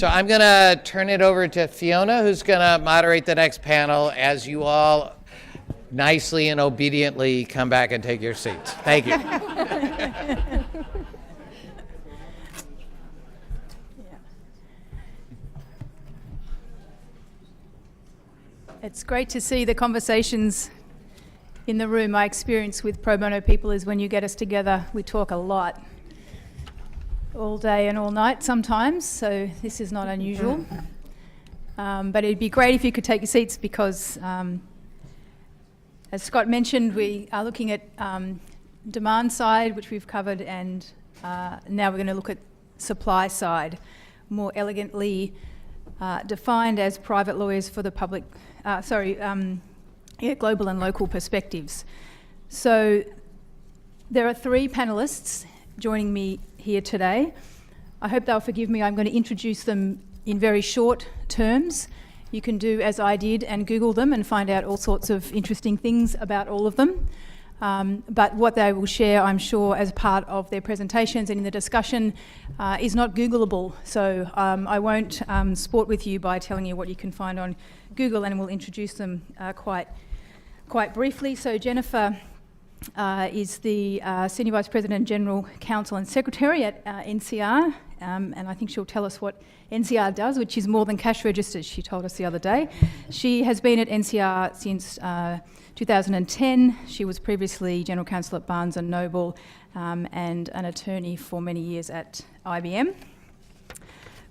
So I'm going to turn it over to Fiona, who's going to moderate the next panel as you all nicely and obediently come back and take your seats. Thank you. It's great to see the conversations in the room. My experience with pro bono people is when you get us together, we talk a lot, all day and all night sometimes, so this is not unusual. But it'd be great if you could take your seats because, as Scott mentioned, we are looking at demand side, which we've covered, and now we're going to look at supply side, more elegantly defined as private lawyers for the public, global and local perspectives. So there are three panelists joining me here today. I hope they'll forgive me. I'm going to introduce them in very short terms. You can do as I did and Google them and find out all sorts of interesting things about all of them. But what they will share, I'm sure, as part of their presentations and in the discussion is not Googleable. So I won't sport with you by telling you what you can find on Google, and we'll introduce them quite briefly. So Jennifer is the Senior Vice President, General Counsel and Secretary at NCR, and I think she'll tell us what NCR does, which is more than cash registers, she told us the other day. She has been at NCR since 2010. She was previously General Counsel at Barnes & Noble and an attorney for many years at IBM.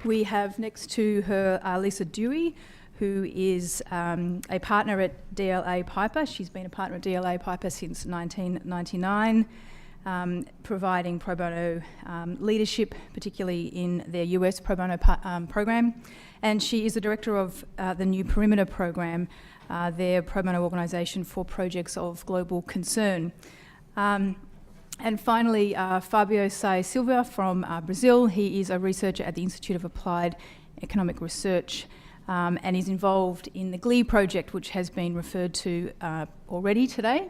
We have next to her Lisa Dewey, who is a partner at DLA Piper. She's been a partner at DLA Piper since 1999, providing pro bono leadership, particularly in their US pro bono program. And she is the director of the New Perimeter program, their pro bono organisation for projects of global concern. And finally, Fabio Sai Silva from Brazil. He is a researcher at the Institute of Applied Economic Research and is involved in the GLEE project, which has been referred to already today.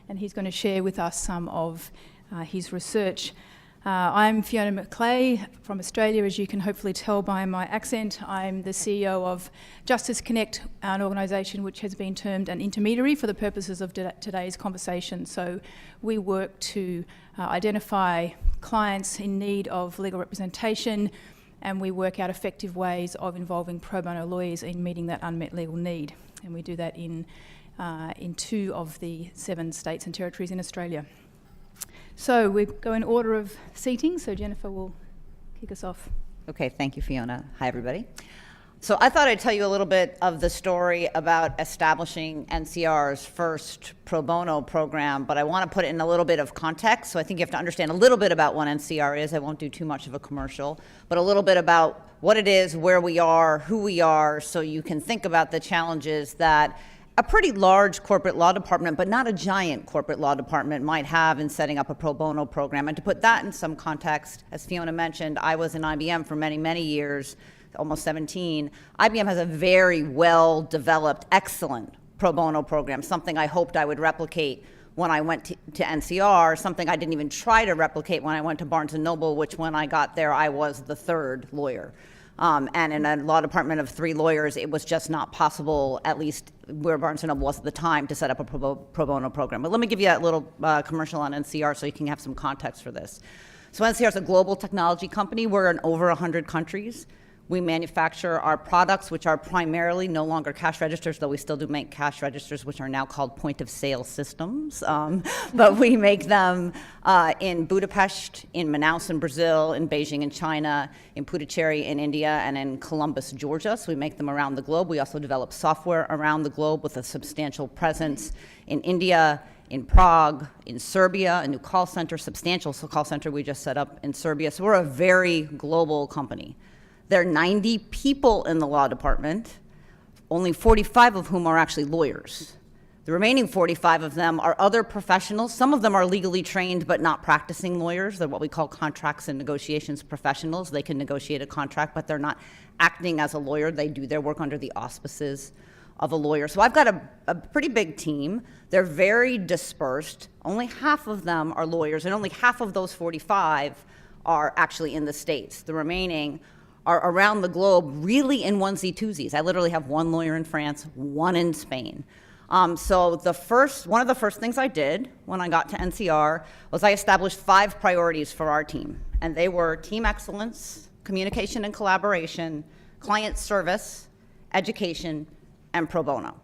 And he's going to share with us some of his research. I'm Fiona McClay from Australia, as you can hopefully tell by my accent. I'm the CEO of Justice Connect, an organisation which has been termed an intermediary for the purposes of today's conversation. So we work to identify clients in need of legal representation, and we work out effective ways of involving pro bono lawyers in meeting that unmet legal need. And we do that in 2 of the 7 states and territories in Australia. So we go in order of seating, so Jennifer will kick us off. Okay, thank you, Fiona. Hi, everybody. So I thought I'd tell you a little bit of the story about establishing NCR's first pro bono program, but I want to put it in a little bit of context. So I think you have to understand a little bit about what NCR is. I won't do too much of a commercial, but a little bit about what it is, where we are, who we are, so you can think about the challenges that a pretty large corporate law department, but not a giant corporate law department, might have in setting up a pro bono program. And to put that in some context, as Fiona mentioned, I was in IBM for many, many years, almost 17. IBM has a very well-developed, excellent pro bono program, something I hoped I would replicate when I went to NCR, something I didn't even try to replicate when I went to Barnes & Noble, which when I got there, I was the 3rd lawyer. And in a law department of 3 lawyers, it was just not possible, at least where Barnes & Noble was at the time, to set up a pro bono program. But let me give you that little commercial on NCR so you can have some context for this. So NCR is a global technology company. We're in over 100 countries. We manufacture our products, which are primarily no longer cash registers, though we still do make cash registers, which are now called point-of-sale systems. But we make them in Budapest, in Manaus in Brazil, in Beijing in China, in Puducherry in India, and in Columbus, Georgia. So we make them around the globe. We also develop software around the globe with a substantial presence in India, in Prague, in Serbia, a new call center, substantial call center we just set up in Serbia. So we're a very global company. There are 90 people in the law department, only 45 of whom are actually lawyers. The remaining 45 of them are other professionals. Some of them are legally trained but not practicing lawyers. They're what we call contracts and negotiations professionals. They can negotiate a contract, but they're not acting as a lawyer. They do their work under the auspices of a lawyer. So I've got a pretty big team. They're very dispersed. Only half of them are lawyers, and only half of those 45 are actually in the States. The remaining are around the globe, really in onesie-twosies. I literally have one lawyer in France, one in Spain. So one of the first things I did when I got to NCR was I established 5 priorities for our team. And they were team excellence, communication and collaboration, client service, education, and pro bono.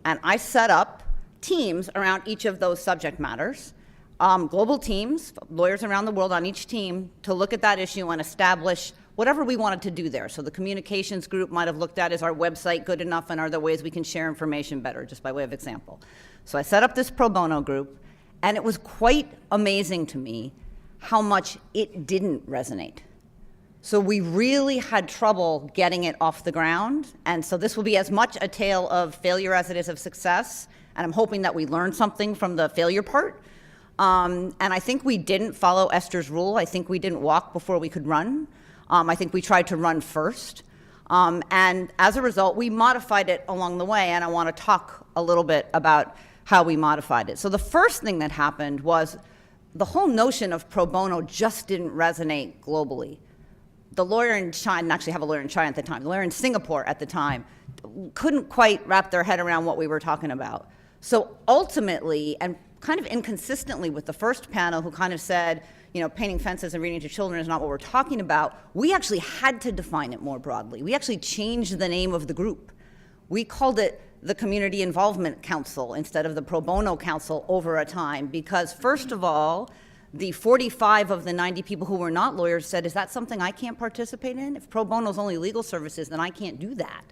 And I set up teams around each of those subject matters, global teams, lawyers around the world on each team, to look at that issue and establish whatever we wanted to do there. So the communications group might have looked at, is our website good enough, and are there ways we can share information better, just by way of example. So I set up this pro bono group, and it was quite amazing to me how much it didn't resonate. So we really had trouble getting it off the ground, and so this will be as much a tale of failure as it is of success, and I'm hoping that we learn something from the failure part. And I think we didn't follow Esther's rule. I think we didn't walk before we could run. I think we tried to run first. And as a result, we modified it along the way, and I want to talk a little bit about how we modified it. So the first thing that happened was the whole notion of pro bono just didn't resonate globally. The lawyer in China, I didn't actually have a lawyer in China at the time, the lawyer in Singapore at the time, couldn't quite wrap their head around what we were talking about. So ultimately, and kind of inconsistently with the first panel who kind of said, painting fences and reading to children is not what we're talking about, we actually had to define it more broadly. We actually changed the name of the group. We called it the Community Involvement Council instead of the Pro Bono Council over a time, because first of all, the 45 of the 90 people who were not lawyers said, is that something I can't participate in? If pro bono is only legal services, then I can't do that.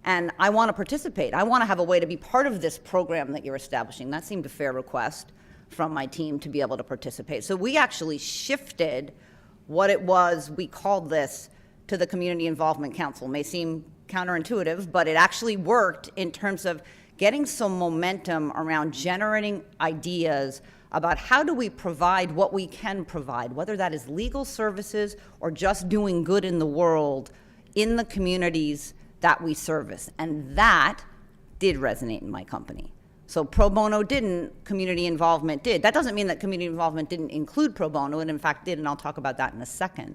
And I want to participate. I want to have a way to be part of this program that you're establishing. That seemed a fair request from my team to be able to participate. So we actually shifted what it was, we called this, to the Community Involvement Council. It may seem counterintuitive, but it actually worked in terms of getting some momentum around generating ideas about how do we provide what we can provide, whether that is legal services or just doing good in the world, in the communities that we service. And that did resonate in my company. So pro bono didn't, community involvement did. That doesn't mean that community involvement didn't include pro bono, it in fact did, and I'll talk about that in a second.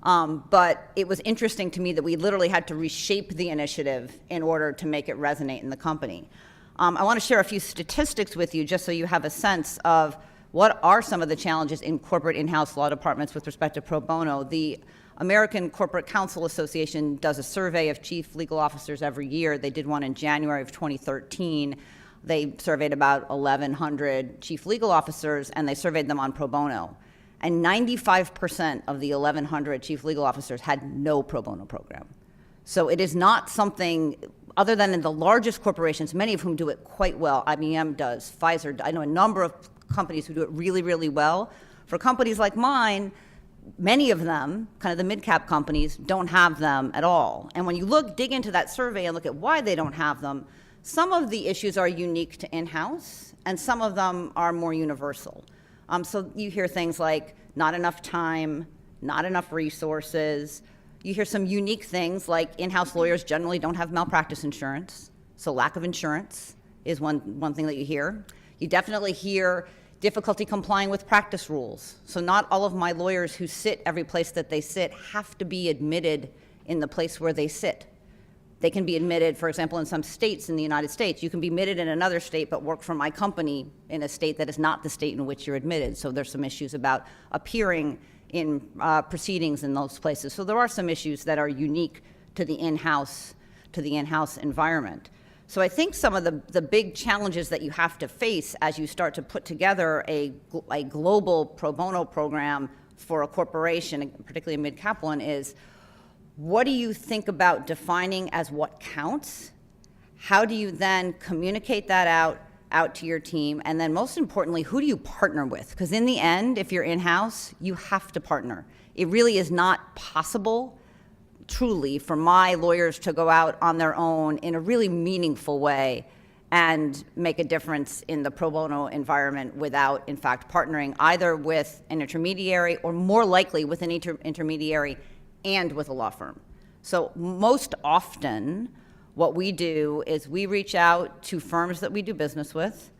But it was interesting to me that we literally had to reshape the initiative in order to make it resonate in the company. I want to share a few statistics with you just so you have a sense of what are some of the challenges in corporate in-house law departments with respect to pro bono. The American Corporate Counsel Association does a survey of chief legal officers every year. They did one in January of 2013. They surveyed about 1,100 chief legal officers, and they surveyed them on pro bono. And 95% of the 1,100 chief legal officers had no pro bono program. So it is not something, other than in the largest corporations, many of whom do it quite well. IBM does, Pfizer, I know a number of companies who do it really, really well. For companies like mine, many of them, kind of the mid-cap companies, don't have them at all. And when you dig into that survey and look at why they don't have them, some of the issues are unique to in-house, and some of them are more universal. So you hear things like not enough time, not enough resources. You hear some unique things like in-house lawyers generally don't have malpractice insurance, so lack of insurance is one thing that you hear. You definitely hear difficulty complying with practice rules. So not all of my lawyers who sit every place that they sit have to be admitted in the place where they sit. They can be admitted, for example, in some states in the United States. You can be admitted in another state but work for my company in a state that is not the state in which you're admitted. So there's some issues about appearing in proceedings in those places. So there are some issues that are unique to the in-house environment. So I think some of the big challenges that you have to face as you start to put together a global pro bono program for a corporation, particularly a mid-cap one, is what do you think about defining as what counts? How do you then communicate that out to your team? And then most importantly, who do you partner with? Because in the end, if you're in-house, you have to partner. It really is not possible, truly, for my lawyers to go out on their own in a really meaningful way and make a difference in the pro bono environment without, in fact, partnering either with an intermediary or more likely with an intermediary and with a law firm. So most often, what we do is we reach out to firms that we do business with,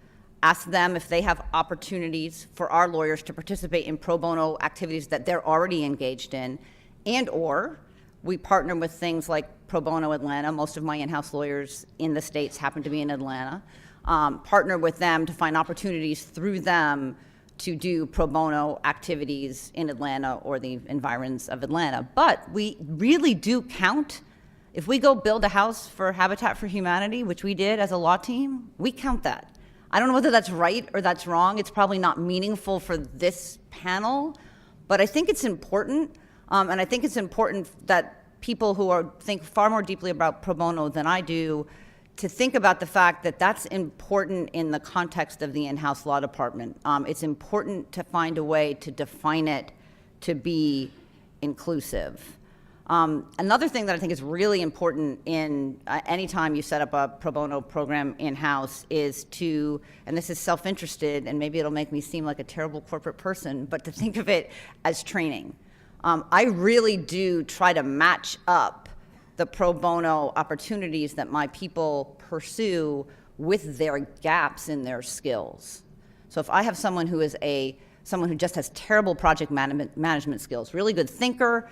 ask them if they have opportunities for our lawyers to participate in pro bono activities that they're already engaged in, and or We partner with things like Pro Bono Atlanta. Most of my in-house lawyers in the States happen to be in Atlanta. Partner with them to find opportunities through them to do pro bono activities in Atlanta or the environs of Atlanta. But we really do count. If we go build a house for Habitat for Humanity, which we did as a law team, we count that. I don't know whether that's right or that's wrong. It's probably not meaningful for this panel, but I think it's important. And I think it's important that people who think far more deeply about pro bono than I do to think about the fact that that's important in the context of the in-house law department. It's important to find a way to define it to be inclusive. Another thing that I think is really important in any time you set up a pro bono program in-house is to, and this is self-interested, and maybe it'll make me seem like a terrible corporate person, but to think of it as training. I really do try to match up the pro bono opportunities that my people pursue with their gaps in their skills. So if I have someone who is someone who just has terrible project management skills, really good thinker,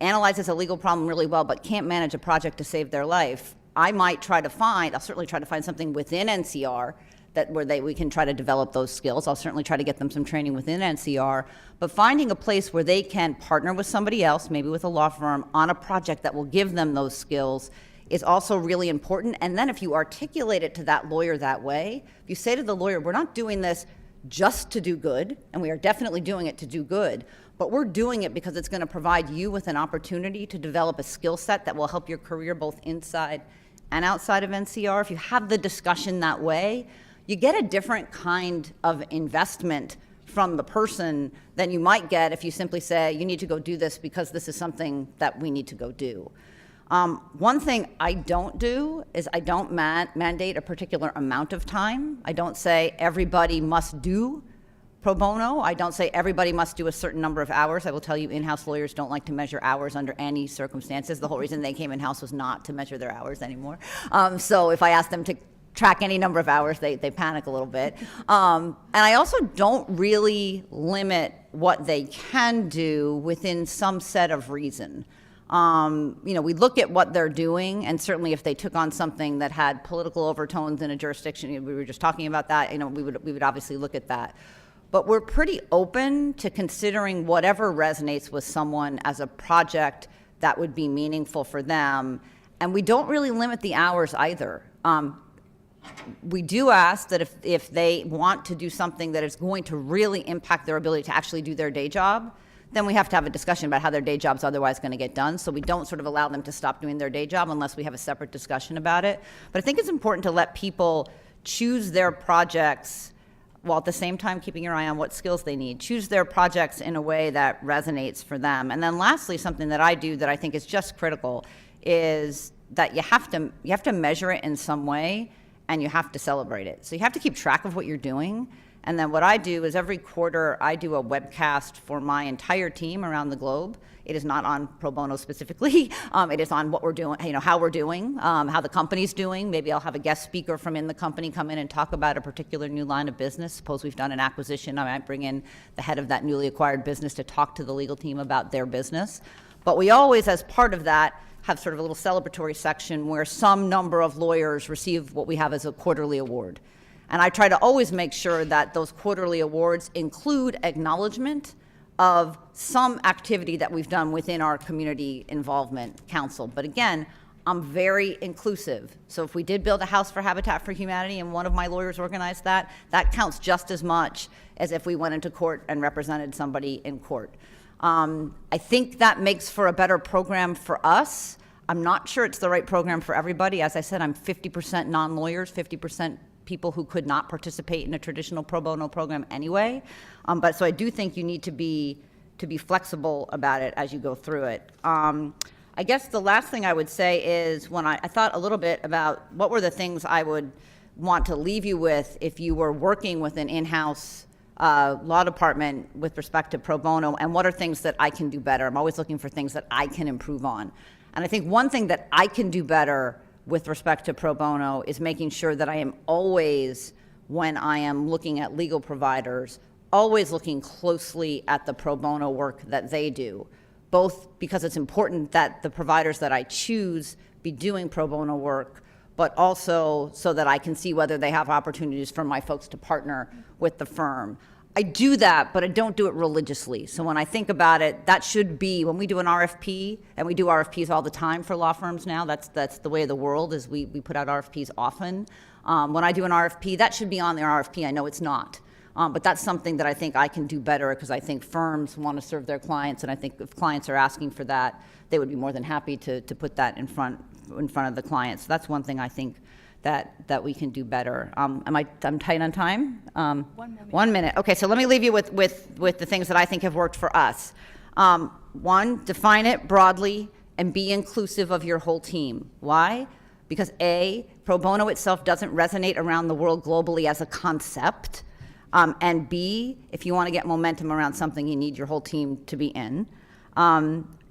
analyzes a legal problem really well, but can't manage a project to save their life, I'll certainly try to find something within NCR where we can try to develop those skills. I'll certainly try to get them some training within NCR, but finding a place where they can partner with somebody else, maybe with a law firm, on a project that will give them those skills is also really important. And then if you articulate it to that lawyer that way, if you say to the lawyer, we're not doing this just to do good, and we are definitely doing it to do good, but we're doing it because it's going to provide you with an opportunity to develop a skill set that will help your career both inside and outside of NCR. If you have the discussion that way, you get a different kind of investment from the person than you might get if you simply say, you need to go do this because this is something that we need to go do. One thing I don't do is I don't mandate a particular amount of time. I don't say everybody must do pro bono. I don't say everybody must do a certain number of hours. I will tell you, in-house lawyers don't like to measure hours under any circumstances. The whole reason they came in-house was not to measure their hours anymore. So if I ask them to track any number of hours, they panic a little bit. And I also don't really limit what they can do within some set of reason. We look at what they're doing, and certainly if they took on something that had political overtones in a jurisdiction, we were just talking about that, we would obviously look at that. But we're pretty open to considering whatever resonates with someone as a project that would be meaningful for them. And we don't really limit the hours either. We do ask that if they want to do something that is going to really impact their ability to actually do their day job, then we have to have a discussion about how their day job's otherwise going to get done. So we don't sort of allow them to stop doing their day job unless we have a separate discussion about it. But I think it's important to let people choose their projects while at the same time keeping your eye on what skills they need. Choose their projects in a way that resonates for them. And then lastly, something that I do that I think is just critical is that you have to measure it in some way, and you have to celebrate it. So you have to keep track of what you're doing. And then what I do is every quarter I do a webcast for my entire team around the globe. It is not on pro bono specifically. It is on what we're doing, how we're doing, how the company's doing. Maybe I'll have a guest speaker from in the company come in and talk about a particular new line of business. Suppose we've done an acquisition, I might bring in the head of that newly acquired business to talk to the legal team about their business. But we always, as part of that, have sort of a little celebratory section where some number of lawyers receive what we have as a quarterly award. And I try to always make sure that those quarterly awards include acknowledgement of some activity that we've done within our community involvement council. But again, I'm very inclusive. So if we did build a house for Habitat for Humanity and one of my lawyers organized that, that counts just as much as if we went into court and represented somebody in court. I think that makes for a better program for us. I'm not sure it's the right program for everybody. As I said, I'm 50% non-lawyers, 50% people who could not participate in a traditional pro bono program anyway. But so I do think you need to be flexible about it as you go through it. I guess the last thing I would say is when I thought a little bit about what were the things I would want to leave you with if you were working with an in-house law department with respect to pro bono, and what are things that I can do better. I'm always looking for things that I can improve on. And I think one thing that I can do better with respect to pro bono is making sure that I am always, when I am looking at legal providers, always looking closely at the pro bono work that they do, both because it's important that the providers that I choose be doing pro bono work, but also so that I can see whether they have opportunities for my folks to partner with the firm. I do that, but I don't do it religiously. So when I think about it, that should be, when we do an RFP, and we do RFPs all the time for law firms now, that's the way of the world, is we put out RFPs often. When I do an RFP, that should be on the RFP. I know it's not. But that's something that I think I can do better, because I think firms want to serve their clients, and I think if clients are asking for that, they would be more than happy to put that in front of the client. So that's one thing I think that we can do better. I'm tight on time? 1 minute. 1 minute. Okay, so let me leave you with the things that I think have worked for us. One, define it broadly and be inclusive of your whole team. Why? Because A, pro bono itself doesn't resonate around the world globally as a concept. And B, if you want to get momentum around something, you need your whole team to be in.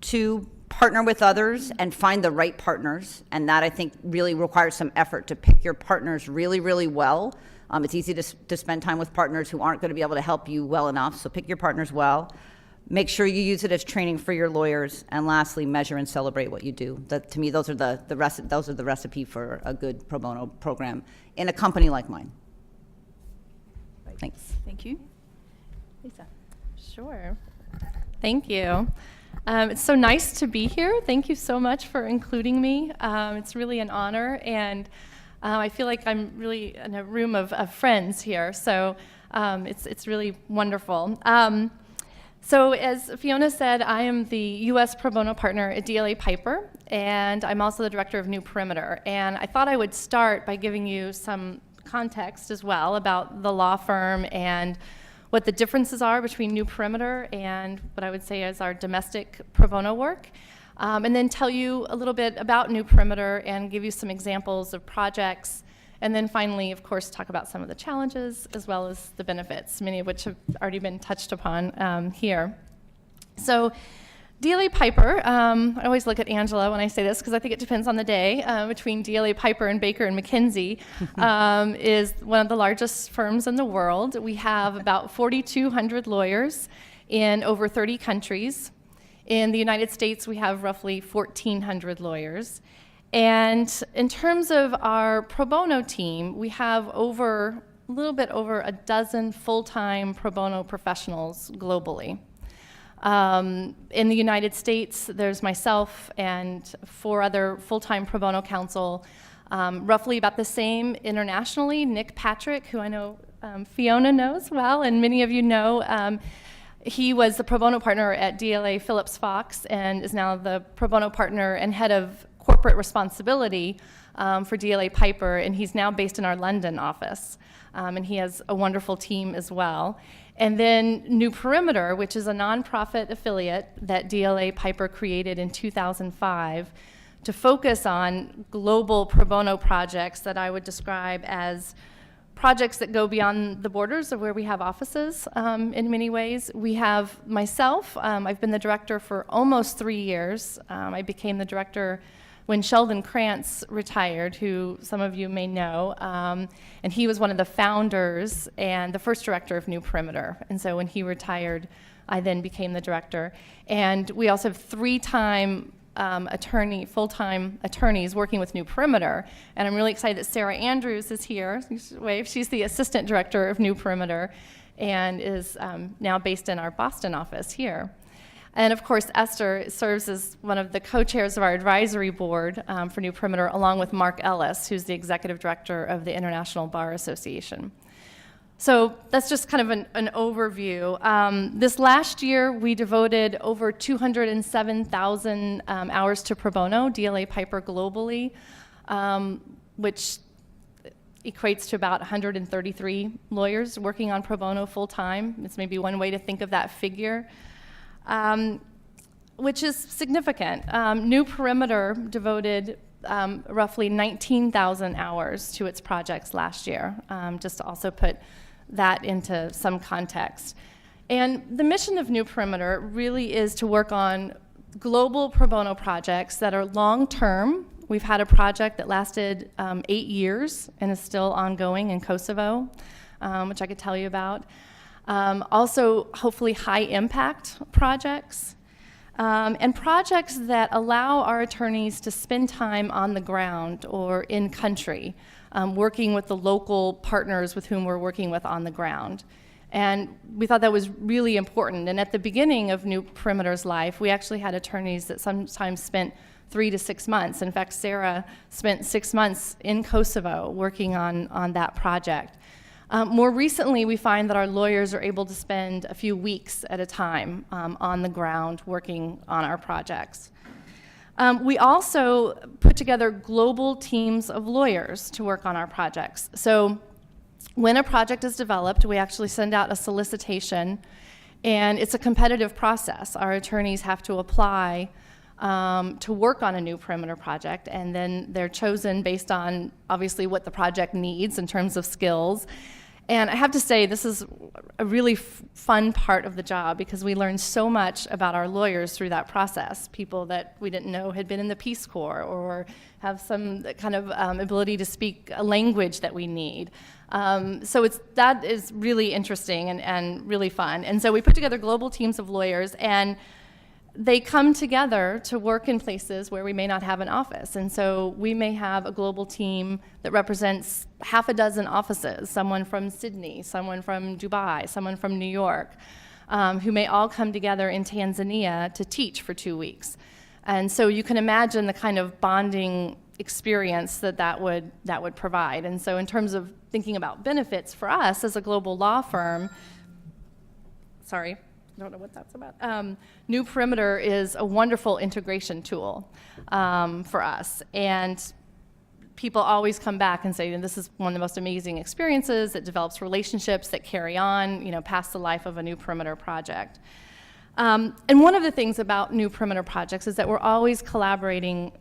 Two, partner with others and find the right partners. And that, I think, really requires some effort to pick your partners really, really well. It's easy to spend time with partners who aren't going to be able to help you well enough. So pick your partners well. Make sure you use it as training for your lawyers. And lastly, measure and celebrate what you do. To me, those are the recipe for a good pro bono program in a company like mine. Thanks. Thank you. Lisa. Sure. Thank you. It's so nice to be here. Thank you so much for including me. It's really an honor, and I feel like I'm really in a room of friends here, so it's really wonderful. So as Fiona said, I am the U.S. pro bono partner at DLA Piper, and I'm also the director of New Perimeter. And I thought I would start by giving you some context as well about the law firm and what the differences are between New Perimeter and what I would say is our domestic pro bono work, and then tell you a little bit about New Perimeter and give you some examples of projects, and then finally, of course, talk about some of the challenges as well as the benefits, many of which have already been touched upon here. So DLA Piper, I always look at Angela when I say this because I think it depends on the day, between DLA Piper and Baker and McKinsey, is one of the largest firms in the world. We have about 4,200 lawyers in over 30 countries. In the United States, we have roughly 1,400 lawyers. And in terms of our pro bono team, we have a little bit over a dozen full-time pro bono professionals globally. In the United States, there's myself and 4 other full-time pro bono counsel, roughly about the same internationally. Nick Patrick, who I know Fiona knows well, and many of you know, he was the pro bono partner at DLA Phillips Fox and is now the pro bono partner and head of corporate responsibility for DLA Piper, and he's now based in our London office. And he has a wonderful team as well. And then New Perimeter, which is a nonprofit affiliate that DLA Piper created in 2005 to focus on global pro bono projects that I would describe as projects that go beyond the borders of where we have offices in many ways. We have myself, I've been the director for almost 3 years. I became the director when Sheldon Krantz retired, who some of you may know, and he was one of the founders and the first director of New Perimeter. And so when he retired, I then became the director. And we also have 3-time full-time attorneys working with New Perimeter. And I'm really excited that Sarah Andrews is here. Wave. She's the assistant director of New Perimeter and is now based in our Boston office here. And of course, Esther serves as one of the co-chairs of our advisory board for New Perimeter, along with Mark Ellis, who's the executive director of the International Bar Association. So that's just kind of an overview. This last year, we devoted over 207,000 hours to pro bono, DLA Piper globally, which equates to about 133 lawyers working on pro bono full-time. It's maybe one way to think of that figure. Which is significant. New Perimeter devoted roughly 19,000 hours to its projects last year, just to also put that into some context. And the mission of New Perimeter really is to work on global pro bono projects that are long-term. We've had a project that lasted 8 years and is still ongoing in Kosovo, which I could tell you about. Also, hopefully high-impact projects, and projects that allow our attorneys to spend time on the ground or in country, working with the local partners with whom we're working with on the ground. And we thought that was really important. And at the beginning of New Perimeter's life, we actually had attorneys that sometimes spent 3 to 6 months. In fact, Sarah spent 6 months in Kosovo working on that project. More recently, we find that our lawyers are able to spend a few weeks at a time on the ground working on our projects. We also put together global teams of lawyers to work on our projects. So when a project is developed, we actually send out a solicitation, and it's a competitive process. Our attorneys have to apply to work on a New Perimeter project, and then they're chosen based on obviously what the project needs in terms of skills. And I have to say, this is a really fun part of the job because we learn so much about our lawyers through that process. People that we didn't know had been in the Peace Corps or have some kind of ability to speak a language that we need. So that is really interesting and really fun. And so we put together global teams of lawyers, and they come together to work in places where we may not have an office. And so we may have a global team that represents half a dozen offices, someone from Sydney, someone from Dubai, someone from New York, who may all come together in Tanzania to teach for 2 weeks. And so you can imagine the kind of bonding experience that would provide. And so in terms of thinking about benefits for us as a global law firm, I don't know what that's about. New Perimeter is a wonderful integration tool for us. And people always come back and say, this is one of the most amazing experiences. It develops relationships that carry on, past the life of a New Perimeter project. And one of the things about New Perimeter projects is that we're always collaborating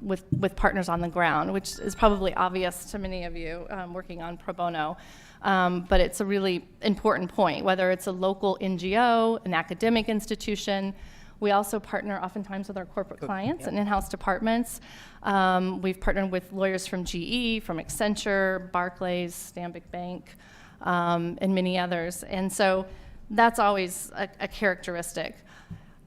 with partners on the ground, which is probably obvious to many of you working on pro bono. But it's a really important point, whether it's a local NGO, an academic institution. We also partner oftentimes with our corporate clients and in-house departments. We've partnered with lawyers from GE, from Accenture, Barclays, Stanbic Bank, and many others. And so that's always a characteristic.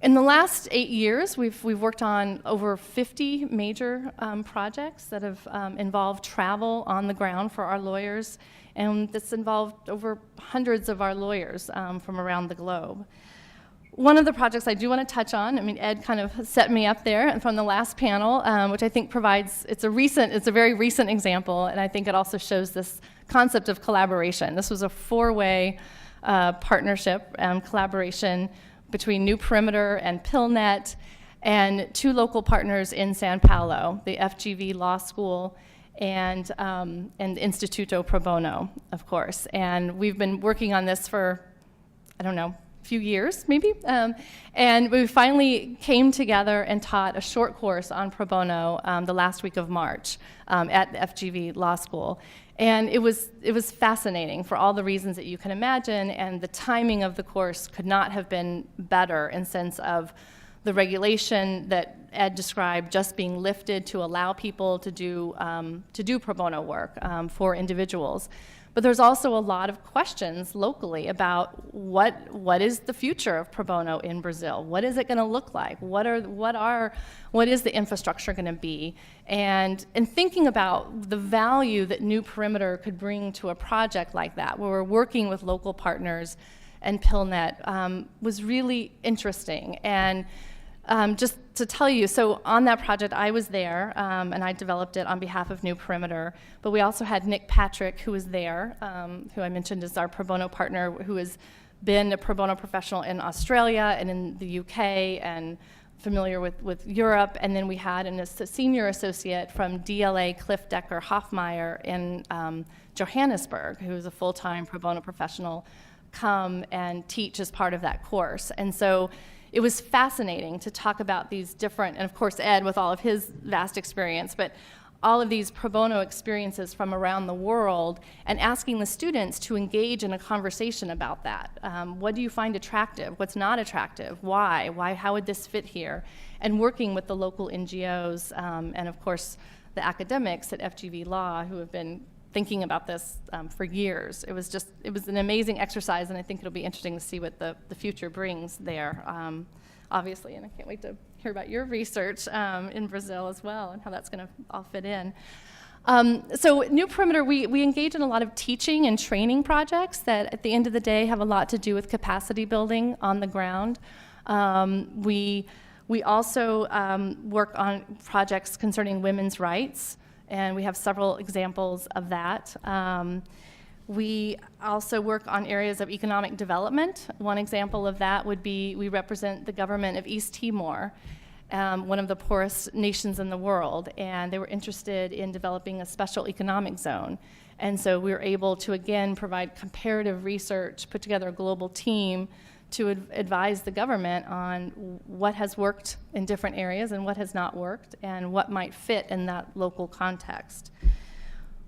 In the last 8 years, we've worked on over 50 major projects that have involved travel on the ground for our lawyers, and this involved over hundreds of our lawyers from around the globe. One of the projects I do want to touch on, Ed kind of set me up there from the last panel, which I think provides, it's a very recent example, and I think it also shows this concept of collaboration. This was a 4-way partnership and collaboration between New Perimeter and PillNet and 2 local partners in Sao Paulo, the FGV Law School and Instituto Pro Bono, of course. And we've been working on this for, a few years maybe, and we finally came together and taught a short course on pro bono the last week of March at the FGV Law School. And it was fascinating for all the reasons that you can imagine, and the timing of the course could not have been better in sense of the regulation that Ed described just being lifted to allow people to do pro bono work for individuals. But there's also a lot of questions locally about what is the future of pro bono in Brazil? What is it going to look like? What is the infrastructure going to be? And in thinking about the value that New Perimeter could bring to a project like that, where we're working with local partners and PillNet, was really interesting. And just to tell you, so on that project, I was there, and I developed it on behalf of New Perimeter, but we also had Nick Patrick, who was there, who I mentioned is our pro bono partner, who has been a pro bono professional in Australia and in the UK and familiar with Europe. And then we had a senior associate from DLA, Cliff Decker Hoffmeyer in Johannesburg, who is a full-time pro bono professional, come and teach as part of that course. And so it was fascinating to talk about these different, and of course Ed with all of his vast experience, but all of these pro bono experiences from around the world, and asking the students to engage in a conversation about that. What do you find attractive? What's not attractive? Why? How would this fit here? And working with the local NGOs, and of course the academics at FGV Law who have been thinking about this for years. It was an amazing exercise, and I think it'll be interesting to see what the future brings there. obviously, and I can't wait to hear about your research in Brazil as well and how that's going to all fit in. So New Perimeter, we engage in a lot of teaching and training projects that at the end of the day have a lot to do with capacity building on the ground. We also work on projects concerning women's rights, and we have several examples of that. We also work on areas of economic development. One example of that would be we represent the government of East Timor, one of the poorest nations in the world, and they were interested in developing a special economic zone. And so we were able to, again, provide comparative research, put together a global team to advise the government on what has worked in different areas and what has not worked and what might fit in that local context.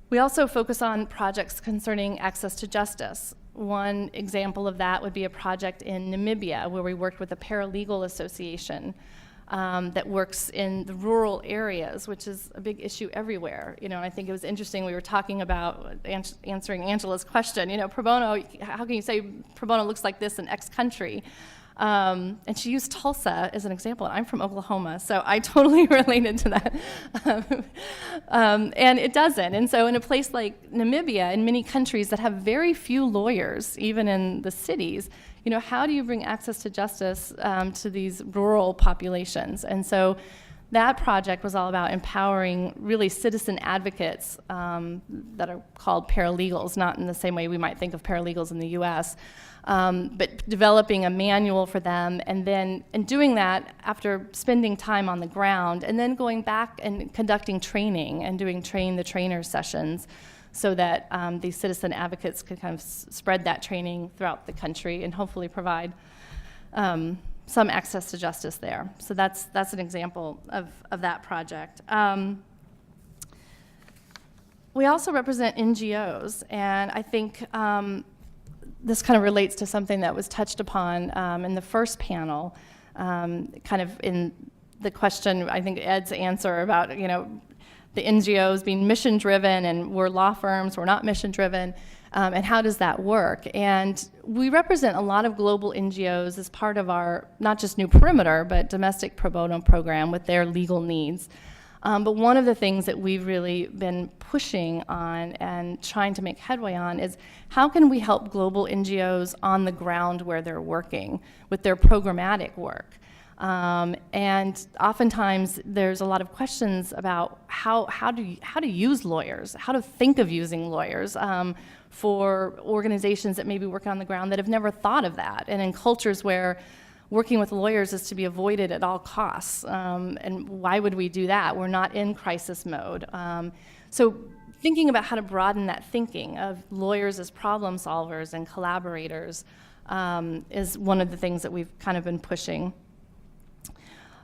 We also focus on projects concerning access to justice. One example of that would be a project in Namibia where we worked with a paralegal association that works in the rural areas, which is a big issue everywhere. And I think it was interesting, we were talking about answering Angela's question, pro bono, how can you say pro bono looks like this in X country? And she used Tulsa as an example. I'm from Oklahoma, so I totally related to that. And it doesn't. And so in a place like Namibia, in many countries that have very few lawyers, even in the cities, how do you bring access to justice to these rural populations? And so that project was all about empowering really citizen advocates that are called paralegals, not in the same way we might think of paralegals in the US, but developing a manual for them, and then doing that after spending time on the ground, and then going back and conducting training and doing train the trainer sessions so that these citizen advocates could kind of spread that training throughout the country and hopefully provide some access to justice there. So that's an example of that project. We also represent NGOs, and I think this kind of relates to something that was touched upon in the first panel, kind of in the question, I think Ed's answer about, the NGOs being mission-driven, and we're law firms, we're not mission-driven, and how does that work? And we represent a lot of global NGOs as part of our, not just New Perimeter, but domestic pro bono program with their legal needs. But one of the things that we've really been pushing on and trying to make headway on is how can we help global NGOs on the ground where they're working with their programmatic work? And oftentimes there's a lot of questions about how to use lawyers, how to think of using lawyers for organizations that maybe work on the ground that have never thought of that, and in cultures where working with lawyers is to be avoided at all costs. And why would we do that? We're not in crisis mode. So thinking about how to broaden that thinking of lawyers as problem solvers and collaborators is one of the things that we've kind of been pushing.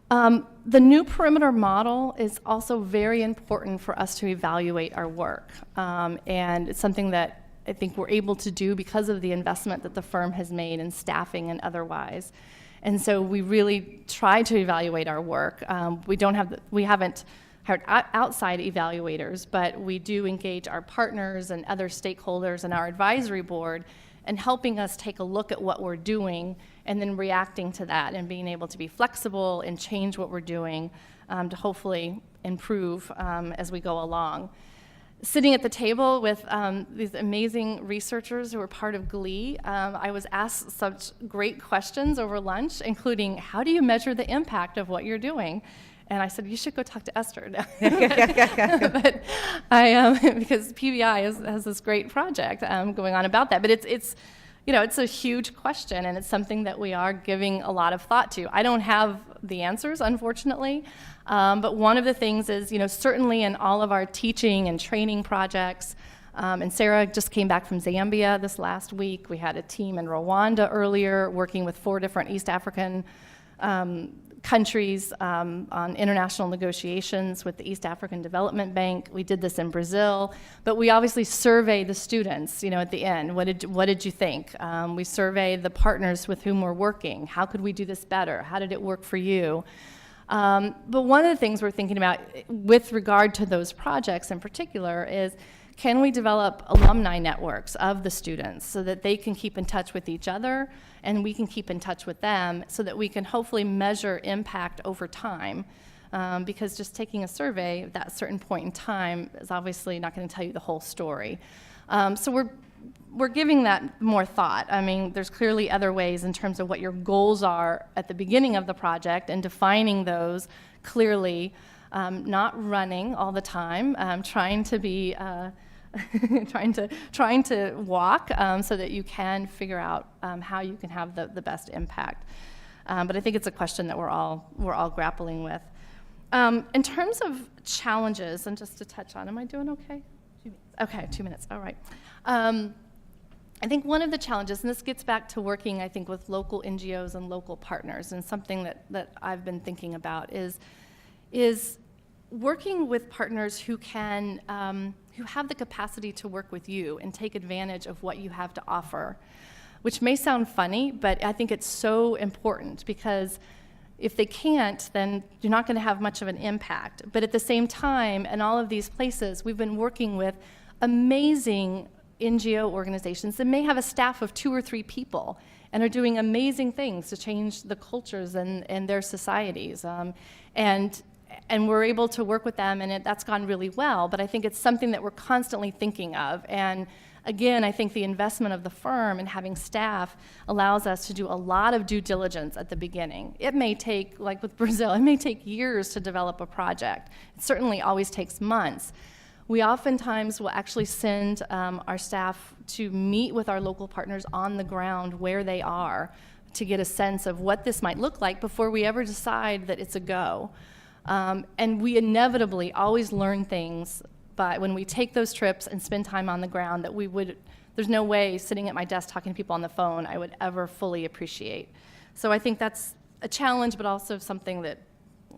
The New Perimeter model is also very important for us to evaluate our work. And it's something that I think we're able to do because of the investment that the firm has made in staffing and otherwise. And so we really try to evaluate our work. We haven't hired outside evaluators, but we do engage our partners and other stakeholders and our advisory board in helping us take a look at what we're doing and then reacting to that and being able to be flexible and change what we're doing to hopefully improve as we go along. Sitting at the table with these amazing researchers who are part of GLEE, I was asked such great questions over lunch, including, how do you measure the impact of what you're doing? And I said, you should go talk to Esther. But because PBI has this great project going on about that. But it's a huge question, and it's something that we are giving a lot of thought to. I don't have the answers, unfortunately. But one of the things is, certainly in all of our teaching and training projects, and Sarah just came back from Zambia this last week. We had a team in Rwanda earlier working with 4 different East African countries on international negotiations with the East African Development Bank. We did this in Brazil, but we obviously survey the students, at the end. What did you think? We survey the partners with whom we're working. How could we do this better? How did it work for you? But one of the things we're thinking about with regard to those projects in particular is, can we develop alumni networks of the students so that they can keep in touch with each other and we can keep in touch with them so that we can hopefully measure impact over time? Because just taking a survey at that certain point in time is obviously not going to tell you the whole story. So we're giving that more thought. I mean, there's clearly other ways in terms of what your goals are at the beginning of the project and defining those clearly, not running all the time, trying to be, trying to walk so that you can figure out how you can have the best impact. But I think it's a question that we're all grappling with. In terms of challenges, and just to touch on, am I doing okay? Okay, 2 minutes, all right. I think one of the challenges, and this gets back to working, I think, with local NGOs and local partners, and something that I've been thinking about is working with partners who can, who have the capacity to work with you and take advantage of what you have to offer, which may sound funny, but I think it's so important because if they can't, then you're not going to have much of an impact. But at the same time, in all of these places, we've been working with amazing NGO organizations that may have a staff of 2 or 3 people and are doing amazing things to change the cultures and their societies. And we're able to work with them, and that's gone really well. But I think it's something that we're constantly thinking of. And again, I think the investment of the firm and having staff allows us to do a lot of due diligence at the beginning. It may take, like with Brazil, it may take years to develop a project. It certainly always takes months. We oftentimes will actually send our staff to meet with our local partners on the ground where they are to get a sense of what this might look like before we ever decide that it's a go. And we inevitably always learn things but when we take those trips and spend time on the ground that there's no way sitting at my desk talking to people on the phone I would ever fully appreciate. So I think that's a challenge, but also something that,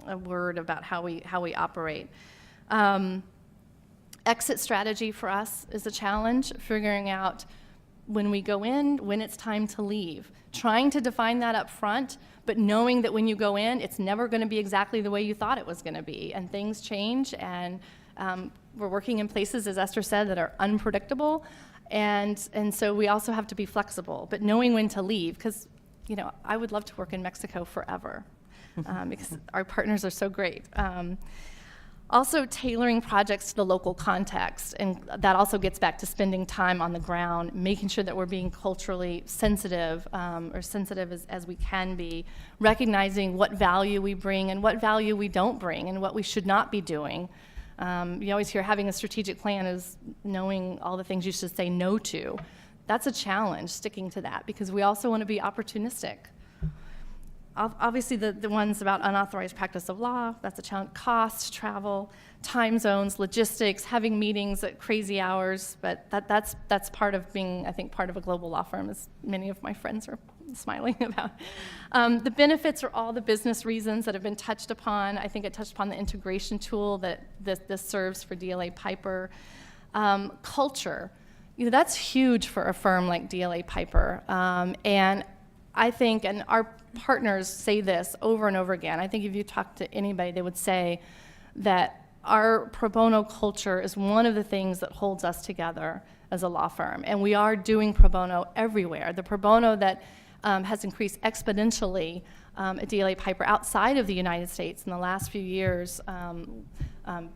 a word about how we operate. Exit strategy for us is a challenge, figuring out when we go in, when it's time to leave. Trying to define that up front, but knowing that when you go in, it's never going to be exactly the way you thought it was going to be, and things change, and we're working in places, as Esther said, that are unpredictable, and so we also have to be flexible, but knowing when to leave, because I would love to work in Mexico forever, because our partners are so great. Also tailoring projects to the local context, and that also gets back to spending time on the ground, making sure that we're being culturally sensitive, or sensitive as we can be, recognizing what value we bring and what value we don't bring and what we should not be doing. You always hear having a strategic plan is knowing all the things you should say no to. That's a challenge, sticking to that, because we also want to be opportunistic. Obviously, the ones about unauthorized practice of law, that's a challenge. Costs, travel, time zones, logistics, having meetings at crazy hours, but that's part of being, I think, part of a global law firm, as many of my friends are smiling about. The benefits are all the business reasons that have been touched upon. I think it touched upon the integration tool that this serves for DLA Piper. Culture, that's huge for a firm like DLA Piper, and I think, and our partners say this over and over again, I think if you talk to anybody, they would say that our pro bono culture is one of the things that holds us together as a law firm. And we are doing pro bono everywhere. The pro bono that has increased exponentially at DLA Piper outside of the United States in the last few years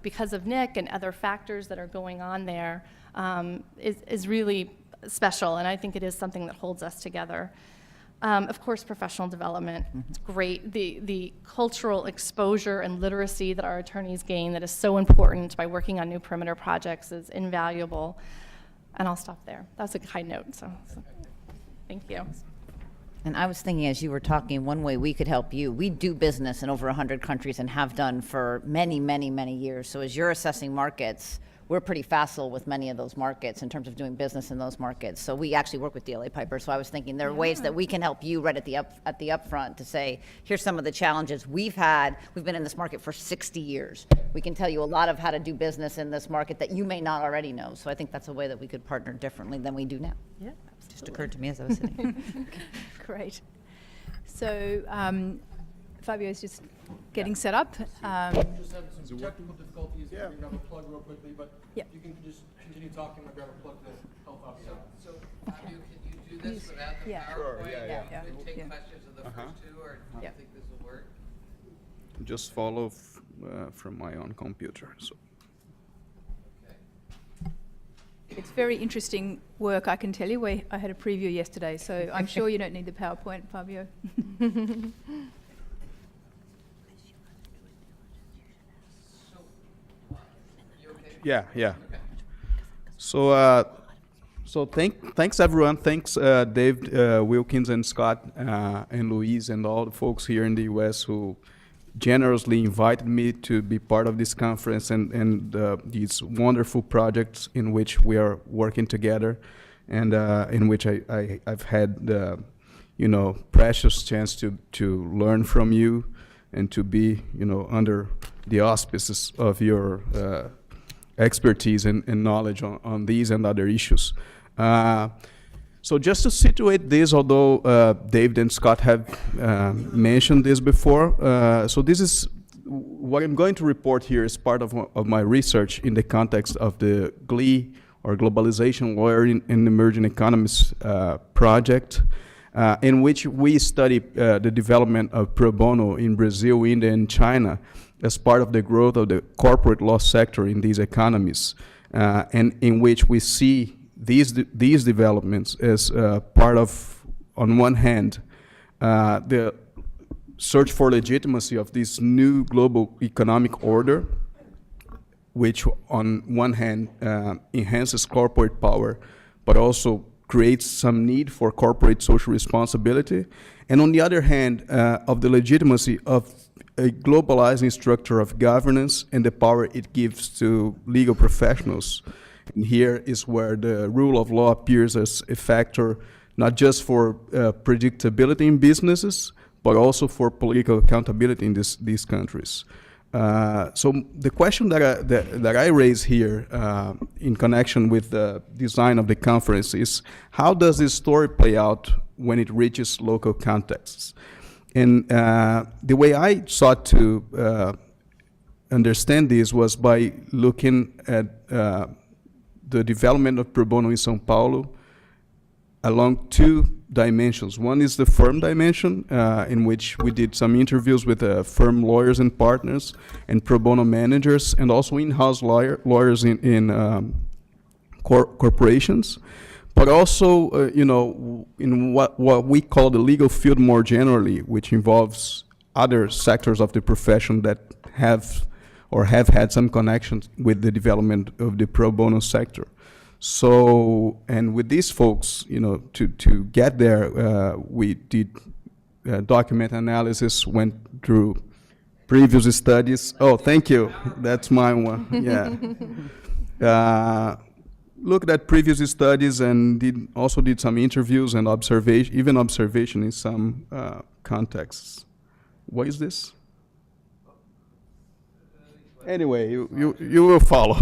because of Nick and other factors that are going on there is really special, and I think it is something that holds us together. Of course, professional development, it's great. The cultural exposure and literacy that our attorneys gain that is so important by working on new perimeter projects is invaluable. And I'll stop there. That's a high note, so thank you. And I was thinking as you were talking, one way we could help you, we do business in over 100 countries and have done for many, many, many years. So as you're assessing markets, we're pretty facile with many of those markets in terms of doing business in those markets. So we actually work with DLA Piper. So I was thinking there are ways that we can help you right at the upfront to say, here's some of the challenges we've had. We've been in this market for 60 years. We can tell you a lot of how to do business in this market that you may not already know. So I think that's a way that we could partner differently than we do now. Yeah, absolutely. Just occurred to me as I was sitting. Great. So Fabio's just getting set up. Just having some technical difficulties. Yeah. We're gonna grab a plug real quickly, but Yep. you can just continue talking. I'll grab a plug to help out. So, Fabio, can you do this without the Yeah. PowerPoint? Sure, yeah. Yeah. And take Yeah. questions of the first two, or do you Yeah. think this will work? Just follow from my own computer. So. Okay. It's very interesting work, I can tell you. I had a preview yesterday, so I'm sure you don't need the PowerPoint, Fabio. So, you okay? Yeah. Okay. So thanks everyone. Thanks Dave, Wilkins, and Scott, and Louise, and all the folks here in the U.S. who generously invited me to be part of this conference and these wonderful projects in which we are working together, and in which I've had the precious chance to learn from you and to be under the auspices of your expertise and knowledge on these and other issues. So just to situate this, although David and Scott have mentioned this before, so this is what I'm going to report here is part of my research in the context of the GLE, or Globalization Lawyering in Emerging Economies project, in which we study the development of pro bono in Brazil, India, and China as part of the growth of the corporate law sector in these economies, and in which we see these developments as part of, on one hand, the search for legitimacy of this new global economic order, which on one hand enhances corporate power, but also creates some need for corporate social responsibility, and on the other hand, of the legitimacy of a globalizing structure of governance and the power it gives to legal professionals. And here is where the rule of law appears as a factor, not just for predictability in businesses, but also for political accountability in these countries. So the question that I raise here in connection with the design of the conference is, how does this story play out when it reaches local contexts? And the way I sought to understand this was by looking at the development of pro bono in São Paulo along two dimensions. One is the firm dimension, in which we did some interviews with firm lawyers and partners and pro bono managers, and also in-house lawyers in corporations. But also, in what we call the legal field more generally, which involves other sectors of the profession that have had some connections with the development of the pro bono sector. So, and with these folks, to get there, we did document analysis, went through previous studies. Oh, thank you. That's my one. Yeah. Looked at previous studies and also did some interviews and observation in some contexts. What is this? Anyway, you will follow.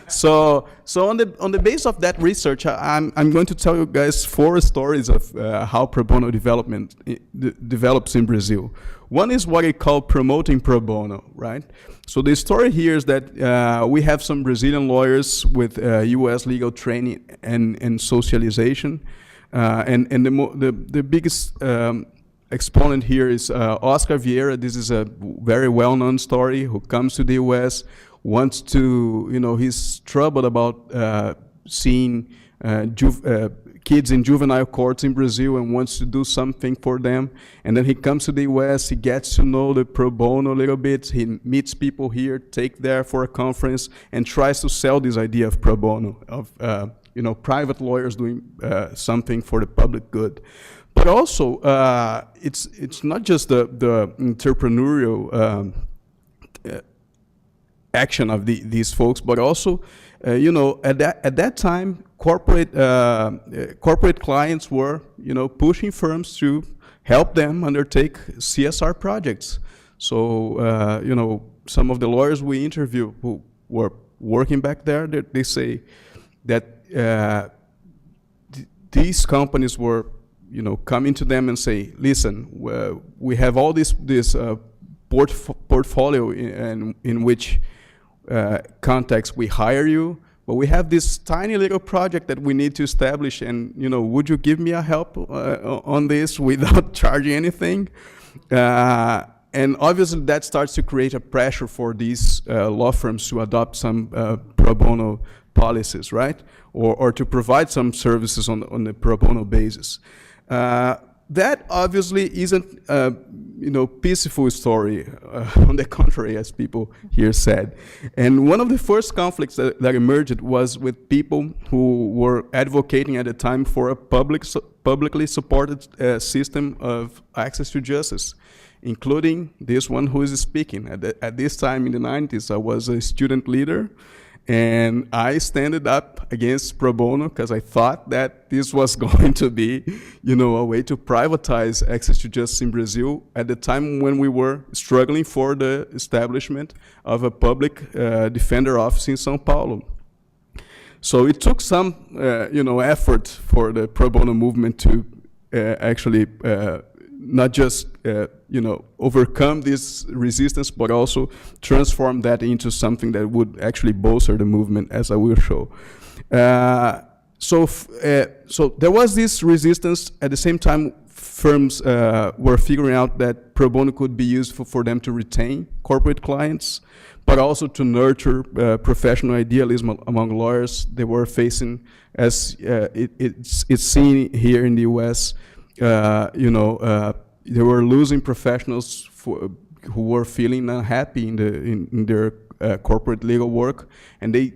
So on the base of that research, I'm going to tell you guys 4 stories of how pro bono develops in Brazil. One is what I call promoting pro bono, right? So the story here is that we have some Brazilian lawyers with U.S. legal training and socialization, and the biggest exponent here is Oscar Vieira. This is a very well-known story, who comes to the U.S., wants to, he's troubled about seeing kids in juvenile courts in Brazil and wants to do something for them. And then he comes to the U.S., he gets to know the pro bono a little bit, he meets people here, take there for a conference, and tries to sell this idea of pro bono, of private lawyers doing something for the public good. But also, it's not just the entrepreneurial action of these folks, but also, at that time, corporate clients were, pushing firms to help them undertake CSR projects. So, some of the lawyers we interview who were working back there, they say that these companies were, coming to them and say, listen, we have all this portfolio in which context we hire you, but we have this tiny little project that we need to establish, and would you give me a help on this without charging anything? And obviously that starts to create a pressure for these law firms to adopt some pro bono policies, right? Or to provide some services on the pro bono basis. That obviously isn't peaceful story. On the contrary, as people here said. And one of the first conflicts that emerged was with people who were advocating at the time for a publicly supported system of access to justice, including this one who is speaking. At this time in the 90s, I was a student leader, and I stood up against pro bono because I thought that this was going to be, a way to privatize access to justice in Brazil at the time when we were struggling for the establishment of a public defender office in São Paulo. So it took some, effort for the pro bono movement to actually not just overcome this resistance, but also transform that into something that would actually bolster the movement, as I will show. So there was this resistance. At the same time, firms were figuring out that pro bono could be useful for them to retain corporate clients, but also to nurture professional idealism among lawyers. They were facing, as it's seen here in the U.S., they were losing professionals who were feeling unhappy in their corporate legal work, and they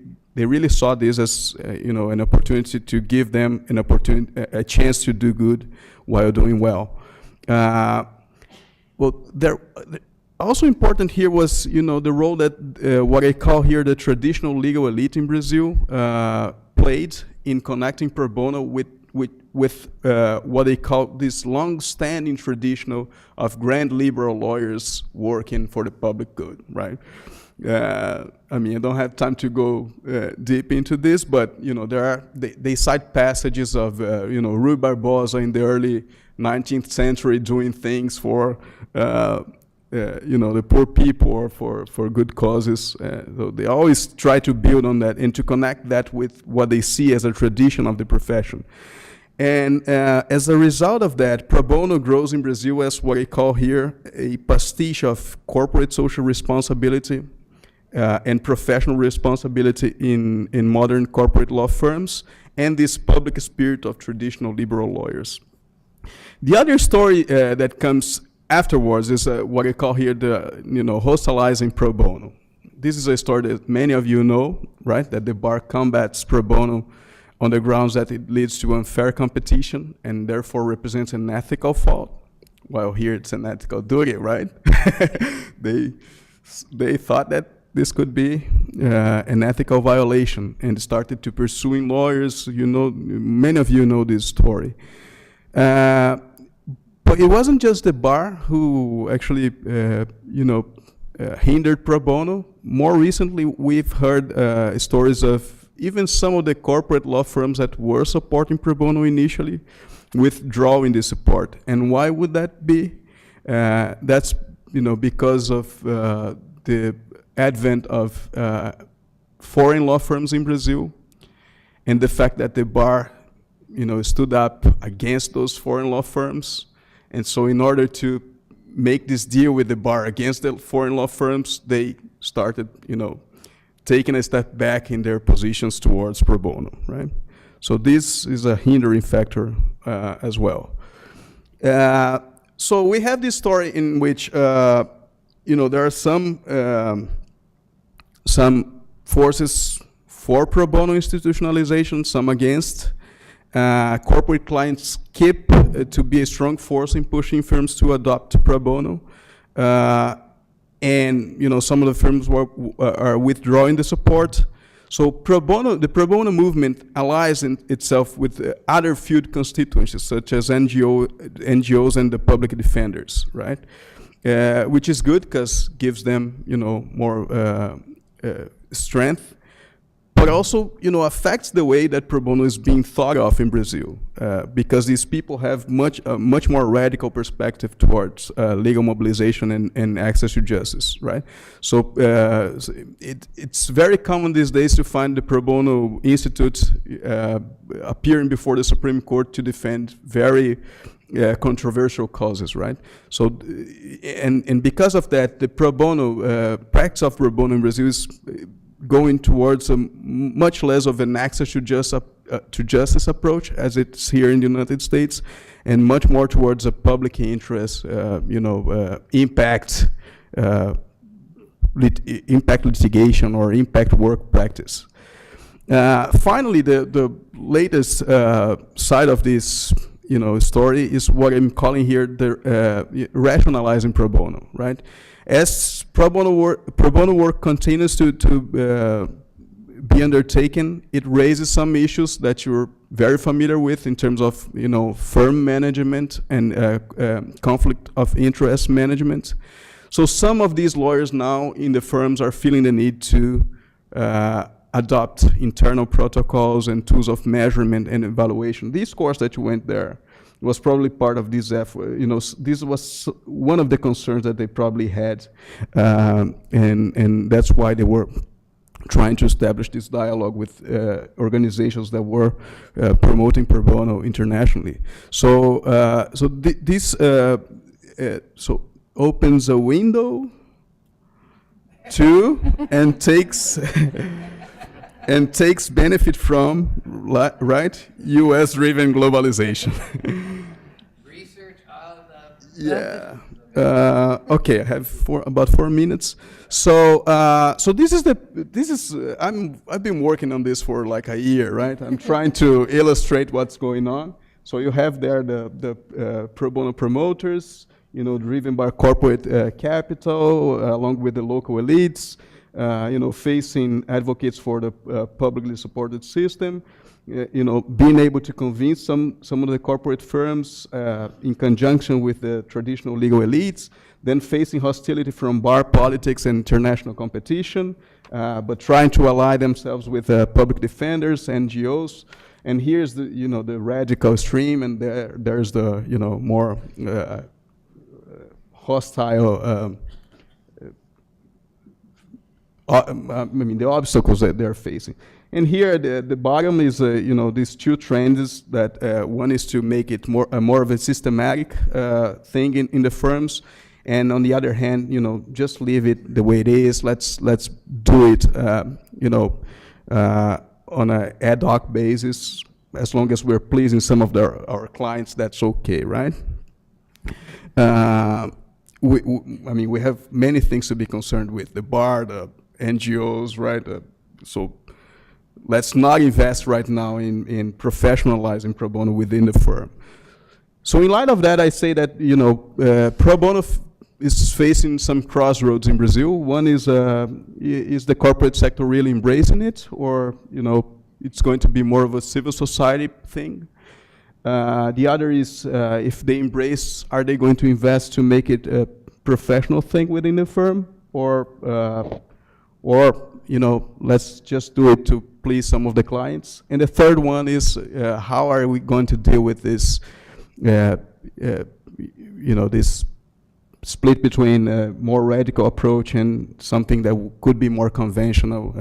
really saw this as an opportunity to give them a chance to do good while doing well. Also important here was the role that what I call here the traditional legal elite in Brazil played in connecting pro bono with what they call this long-standing tradition of grand liberal lawyers working for the public good, right? I don't have time to go deep into this, but they cite passages of Rui Barbosa in the early 19th century doing things for the poor people or for good causes. So they always try to build on that and to connect that with what they see as a tradition of the profession. And as a result of that, pro bono grows in Brazil as what I call here a pastiche of corporate social responsibility and professional responsibility in modern corporate law firms, and this public spirit of traditional liberal lawyers. The other story that comes afterwards is what I call here the hostilizing pro bono. This is a story that many of you know, right? That the bar combats pro bono on the grounds that it leads to unfair competition and therefore represents an ethical fault. Well, here it's an ethical duty, right? They thought that this could be an ethical violation and started to pursuing lawyers. Many of you know this story. But it wasn't just the bar who actually, hindered pro bono. More recently, we've heard stories of even some of the corporate law firms that were supporting pro bono initially withdrawing the support. And why would that be? That's because of the advent of foreign law firms in Brazil, and the fact that the bar stood up against those foreign law firms. And so in order to make this deal with the bar against the foreign law firms, they started taking a step back in their positions towards pro bono, right? So this is a hindering factor as well. So we have this story in which there are some forces for pro bono institutionalization, some against. Corporate clients keep to be a strong force in pushing firms to adopt pro bono. And some of the firms are withdrawing the support. So the pro bono movement allies itself with other field constituencies, such as NGOs and the public defenders, right? Which is good because gives them more strength. but also, affects the way that pro bono is being thought of in Brazil, because these people have much more radical perspective towards legal mobilization and access to justice, right? So it's very common these days to find the pro bono institutes appearing before the Supreme Court to defend very controversial causes, right? So, and because of that, the pro bono practice of pro bono in Brazil is going towards a much less of an access to justice approach as it's here in the United States, and much more towards a public interest, impact litigation or impact work practice. Finally, the latest side of this story is what I'm calling here the rationalizing pro bono, right? As pro bono work continues to be undertaken, it raises some issues that you're very familiar with in terms of firm management and conflict of interest management. So some of these lawyers now in the firms are feeling the need to adopt internal protocols and tools of measurement and evaluation. This course that you went there was probably part of this effort. This was one of the concerns that they probably had, and that's why they were trying to establish this dialogue with organizations that were promoting pro bono internationally. So, this opens a window to and takes and takes benefit from, right, U.S.-driven globalization. Research on the... Yeah. Okay, I have about 4 minutes. So, I've been working on this for like a year, right? I'm trying to illustrate what's going on. So you have there the pro bono promoters, driven by corporate capital, along with the local elites. Facing advocates for the publicly supported system, being able to convince some of the corporate firms in conjunction with the traditional legal elites, then facing hostility from bar politics and international competition, but trying to ally themselves with public defenders, NGOs. And here's the radical stream, and there's the more hostile. The obstacles that they're facing. And here at the bottom is, these two trends that one is to make it more of a systematic thing in the firms, and on the other hand, just leave it the way it is. Let's do it, on an ad hoc basis. As long as we're pleasing some of our clients, that's okay, right? We have many things to be concerned with: the bar, the NGOs, right? So let's not invest right now in professionalizing pro bono within the firm. So in light of that, I say that pro bono is facing some crossroads in Brazil. One is the corporate sector really embracing it, or it's going to be more of a civil society thing? The other is, if they embrace, are they going to invest to make it a professional thing within the firm, or let's just do it to please some of the clients? And the third one is, how are we going to deal with this, this split between a more radical approach and something that could be more conventional,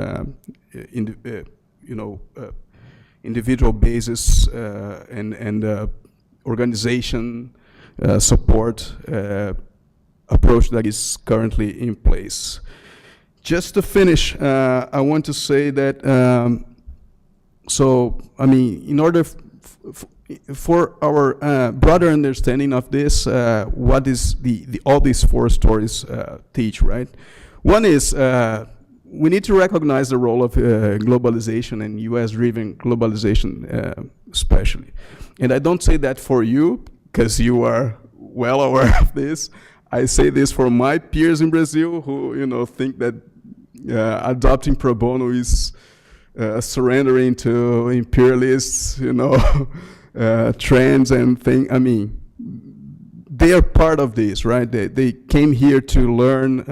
individual basis and organization support approach that is currently in place. Just to finish, I want to say that, in order for our broader understanding of this, what is all these four stories teach, right? One is we need to recognize the role of globalization and US-driven globalization especially. And I don't say that for you, because you are well aware of this. I say this for my peers in Brazil who, think that adopting pro bono is surrendering to imperialists, trends and things. They are part of this, right? They came here to learn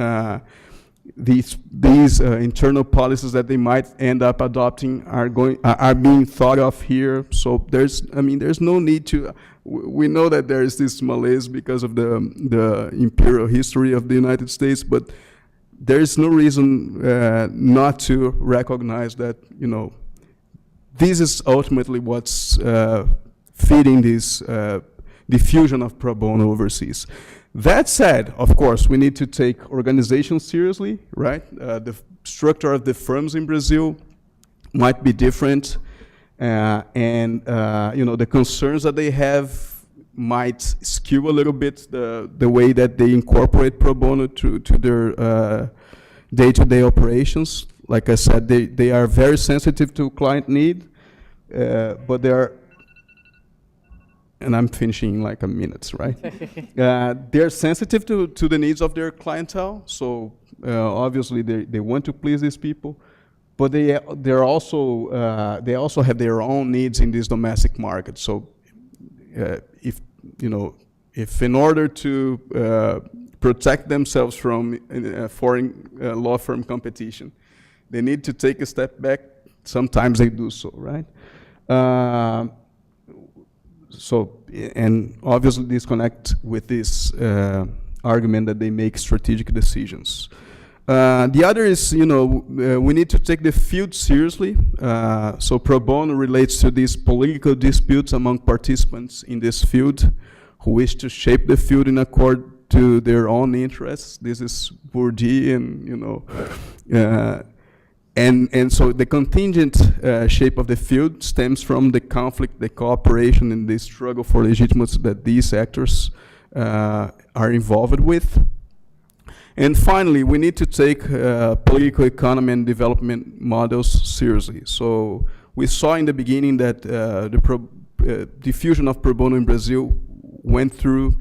these internal policies that they might end up adopting are being thought of here. So there's no need to. We know that there is this malaise because of the imperial history of the United States, but there is no reason not to recognize that, this is ultimately what's feeding this diffusion of pro bono overseas. That said, of course, we need to take organizations seriously, right? The structure of the firms in Brazil might be different, and the concerns that they have might skew a little bit the way that they incorporate pro bono to their day-to-day operations. Like I said, they are very sensitive to client need, but they are, and I'm finishing in like a minute, right? They're sensitive to the needs of their clientele, so obviously they want to please these people, but they also have their own needs in this domestic market. So if in order to protect themselves from foreign law firm competition, they need to take a step back. Sometimes they do so, right? And obviously this connects with this argument that they make strategic decisions. The other is, we need to take the field seriously. So pro bono relates to these political disputes among participants in this field who wish to shape the field in accord to their own interests. This is Bourdieu, and so the contingent shape of the field stems from the conflict, the cooperation, and the struggle for legitimacy that these actors are involved with. And finally, we need to take political economy and development models seriously. So we saw in the beginning that the diffusion of pro bono in Brazil went through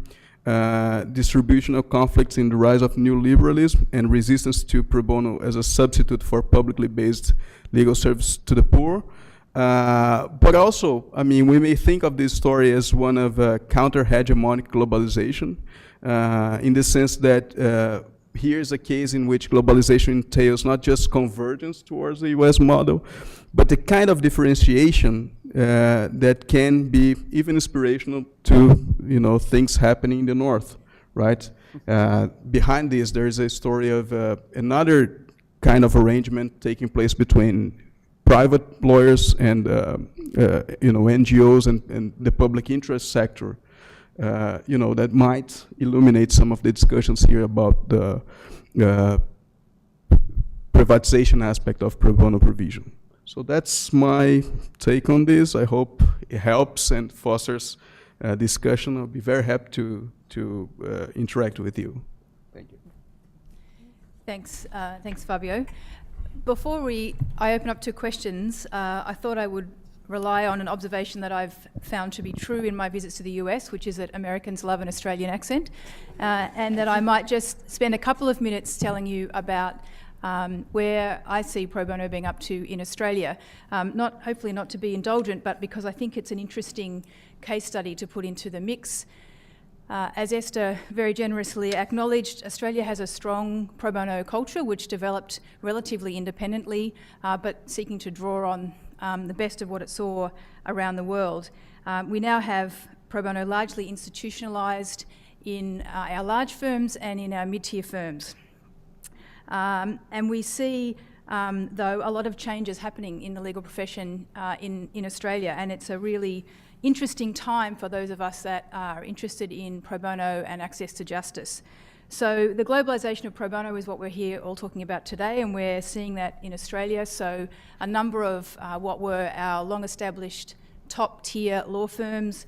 distributional conflicts in the rise of neoliberalism and resistance to pro bono as a substitute for publicly based legal service to the poor. But also, we may think of this story as one of counter-hegemonic globalization, in the sense that here's a case in which globalization entails not just convergence towards the US model, but the kind of differentiation that can be even inspirational to things happening in the North, right? Behind this, there is a story of another kind of arrangement taking place between private lawyers and NGOs and the public interest sector. That might illuminate some of the discussions here about the privatization aspect of pro bono provision. So that's my take on this. I hope it helps and fosters discussion. I'll be very happy to interact with you. Thank you. Thanks, Fabio. Before I open up to questions, I thought I would rely on an observation that I've found to be true in my visits to the US, which is that Americans love an Australian accent, and that I might just spend a couple of minutes telling you about where I see pro bono being up to in Australia. Hopefully not to be indulgent, but because I think it's an interesting case study to put into the mix. As Esther very generously acknowledged, Australia has a strong pro bono culture which developed relatively independently, but seeking to draw on the best of what it saw around the world. We now have pro bono largely institutionalised in our large firms and in our mid-tier firms. And we see, though, a lot of changes happening in the legal profession in Australia, and it's a really interesting time for those of us that are interested in pro bono and access to justice. So the globalisation of pro bono is what we're here all talking about today, and we're seeing that in Australia. So a number of what were our long-established top-tier law firms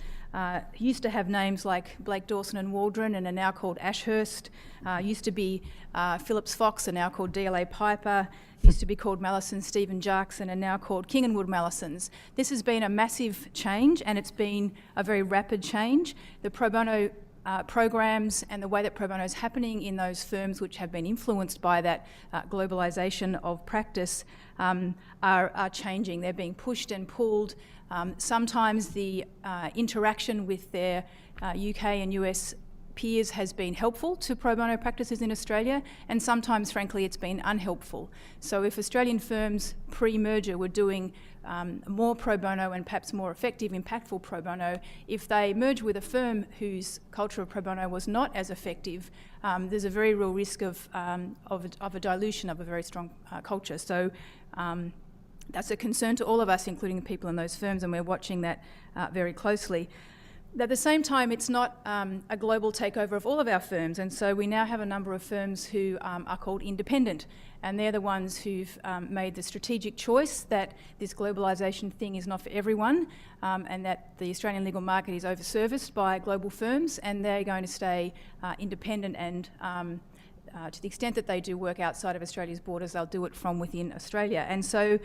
used to have names like Blake, Dawson and Waldron and are now called Ashurst. Used to be Phillips Fox, are now called DLA Piper. Used to be called Mallison Stephen Jackson and now called King and Wood Mallisons. This has been a massive change, and it's been a very rapid change. The pro bono programs and the way that pro bono is happening in those firms which have been influenced by that globalisation of practice are changing. They're being pushed and pulled. Sometimes the interaction with their UK and US peers has been helpful to pro bono practices in Australia, and sometimes, frankly, it's been unhelpful. So if Australian firms pre-merger were doing more pro bono and perhaps more effective, impactful pro bono, if they merge with a firm whose culture of pro bono was not as effective, there's a very real risk of a dilution of a very strong culture. So that's a concern to all of us, including the people in those firms, and we're watching that very closely. At the same time, it's not a global takeover of all of our firms, and so we now have a number of firms who are called independent, and they're the ones who've made the strategic choice that this globalisation thing is not for everyone, and that the Australian legal market is overserviced by global firms, and they're going to stay independent, and to the extent that they do work outside of Australia's borders, they'll do it from within Australia. And so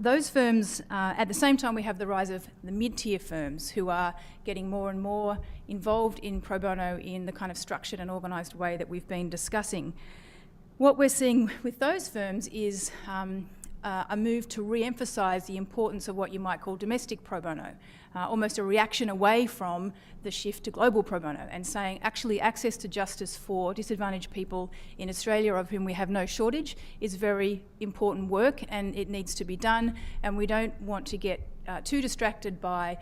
those firms, at the same time, we have the rise of the mid-tier firms who are getting more and more involved in pro bono in the kind of structured and organised way that we've been discussing. What we're seeing with those firms is a move to re-emphasise the importance of what you might call domestic pro bono, almost a reaction away from the shift to global pro bono, and saying actually access to justice for disadvantaged people in Australia, of whom we have no shortage, is very important work, and it needs to be done, and we don't want to get too distracted by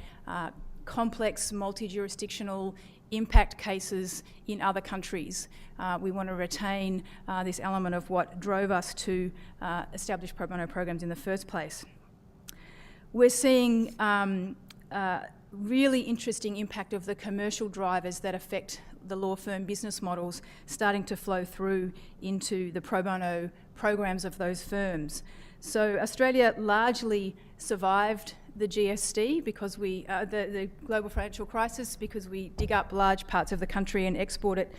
complex multi-jurisdictional impact cases in other countries. We want to retain this element of what drove us to establish pro bono programs in the first place. We're seeing really interesting impact of the commercial drivers that affect the law firm business models starting to flow through into the pro bono programs of those firms. So Australia largely survived the GFC because the global financial crisis, because we dig up large parts of the country and export it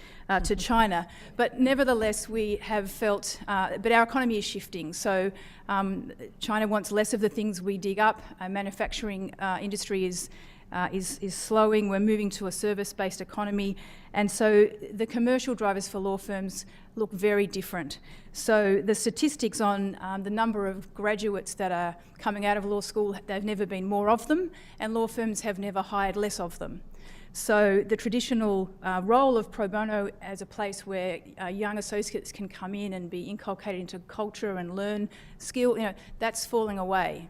to China. But nevertheless, we have felt, but our economy is shifting. So China wants less of the things we dig up. Our manufacturing industry is slowing. We're moving to a service-based economy. And so the commercial drivers for law firms look very different. So the statistics on the number of graduates that are coming out of law school, there've never been more of them, and law firms have never hired less of them. So the traditional role of pro bono as a place where young associates can come in and be inculcated into culture and learn skill, that's falling away.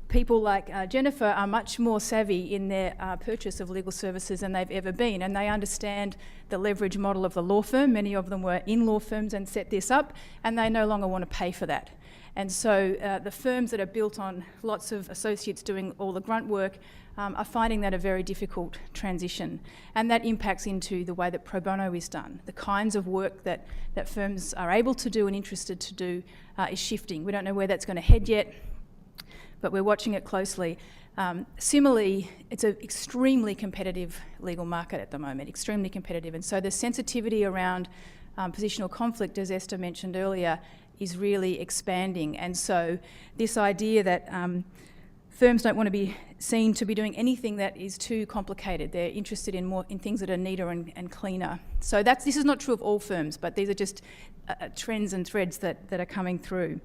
People like Jennifer are much more savvy in their purchase of legal services than they've ever been, and they understand the leverage model of the law firm. Many of them were in law firms and set this up, and they no longer want to pay for that. And so the firms that are built on lots of associates doing all the grunt work are finding that a very difficult transition. And that impacts into the way that pro bono is done. The kinds of work that firms are able to do and interested to do is shifting. We don't know where that's going to head yet, but we're watching it closely. Similarly, it's an extremely competitive legal market at the moment, extremely competitive. And so the sensitivity around positional conflict, as Esther mentioned earlier, is really expanding. And so this idea that firms don't want to be seen to be doing anything that is too complicated. They're interested in things that are neater and cleaner. So this is not true of all firms, but these are just trends and threads that are coming through.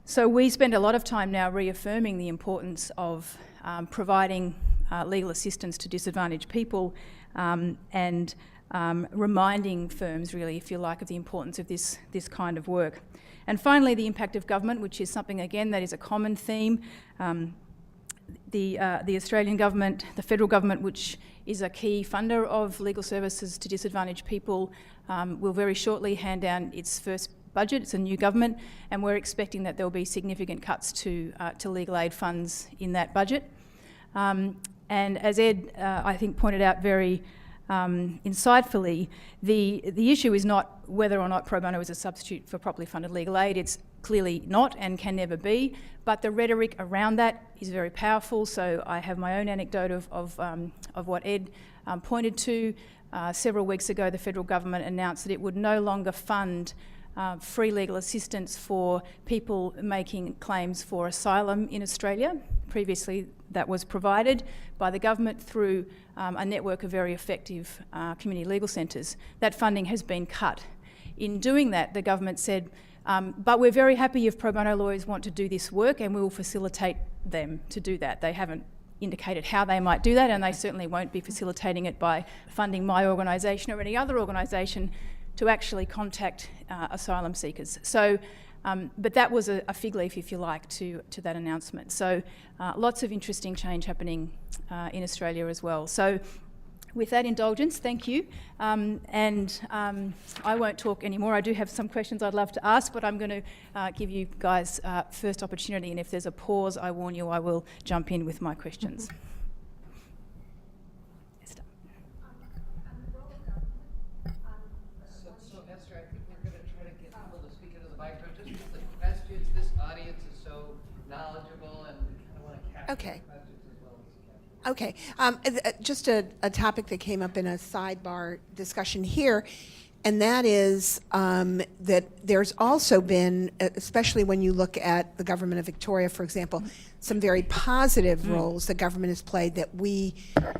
So we spend a lot of time now reaffirming the importance of providing legal assistance to disadvantaged people and reminding firms, really, if you like, of the importance of this kind of work. And finally, the impact of government, which is something, again, that is a common theme. The Australian government, the federal government, which is a key funder of legal services to disadvantaged people, will very shortly hand down its first budget. It's a new government, and we're expecting that there will be significant cuts to legal aid funds in that budget. And as Ed, I think, pointed out very insightfully, the issue is not whether or not pro bono is a substitute for properly funded legal aid. It's clearly not and can never be, but the rhetoric around that is very powerful. So I have my own anecdote of what Ed pointed to. Several weeks ago, the federal government announced that it would no longer fund free legal assistance for people making claims for asylum in Australia. Previously, that was provided by the government through a network of very effective community legal centres. That funding has been cut. In doing that, the government said, but we're very happy if pro bono lawyers want to do this work, and we will facilitate them to do that. They haven't indicated how they might do that, and they certainly won't be facilitating it by funding my organisation or any other organisation to actually contact asylum seekers. So, but that was a fig leaf, if you like, to that announcement. So lots of interesting change happening in Australia as well. So with that indulgence, thank you. I won't talk anymore. I do have some questions I'd love to ask, but I'm going to give you guys first opportunity, and if there's a pause, I warn you, I will jump in with my questions. So Esther, I think we're going to try to get people to speak into the microphone just because the questions, this audience is so knowledgeable, and we kind of want to capture Okay. the questions as well as capture. Okay, just a topic that came up in a sidebar discussion here, and that is that there's also been, especially when you look at the government of Victoria, for example, some very positive roles the government has played that we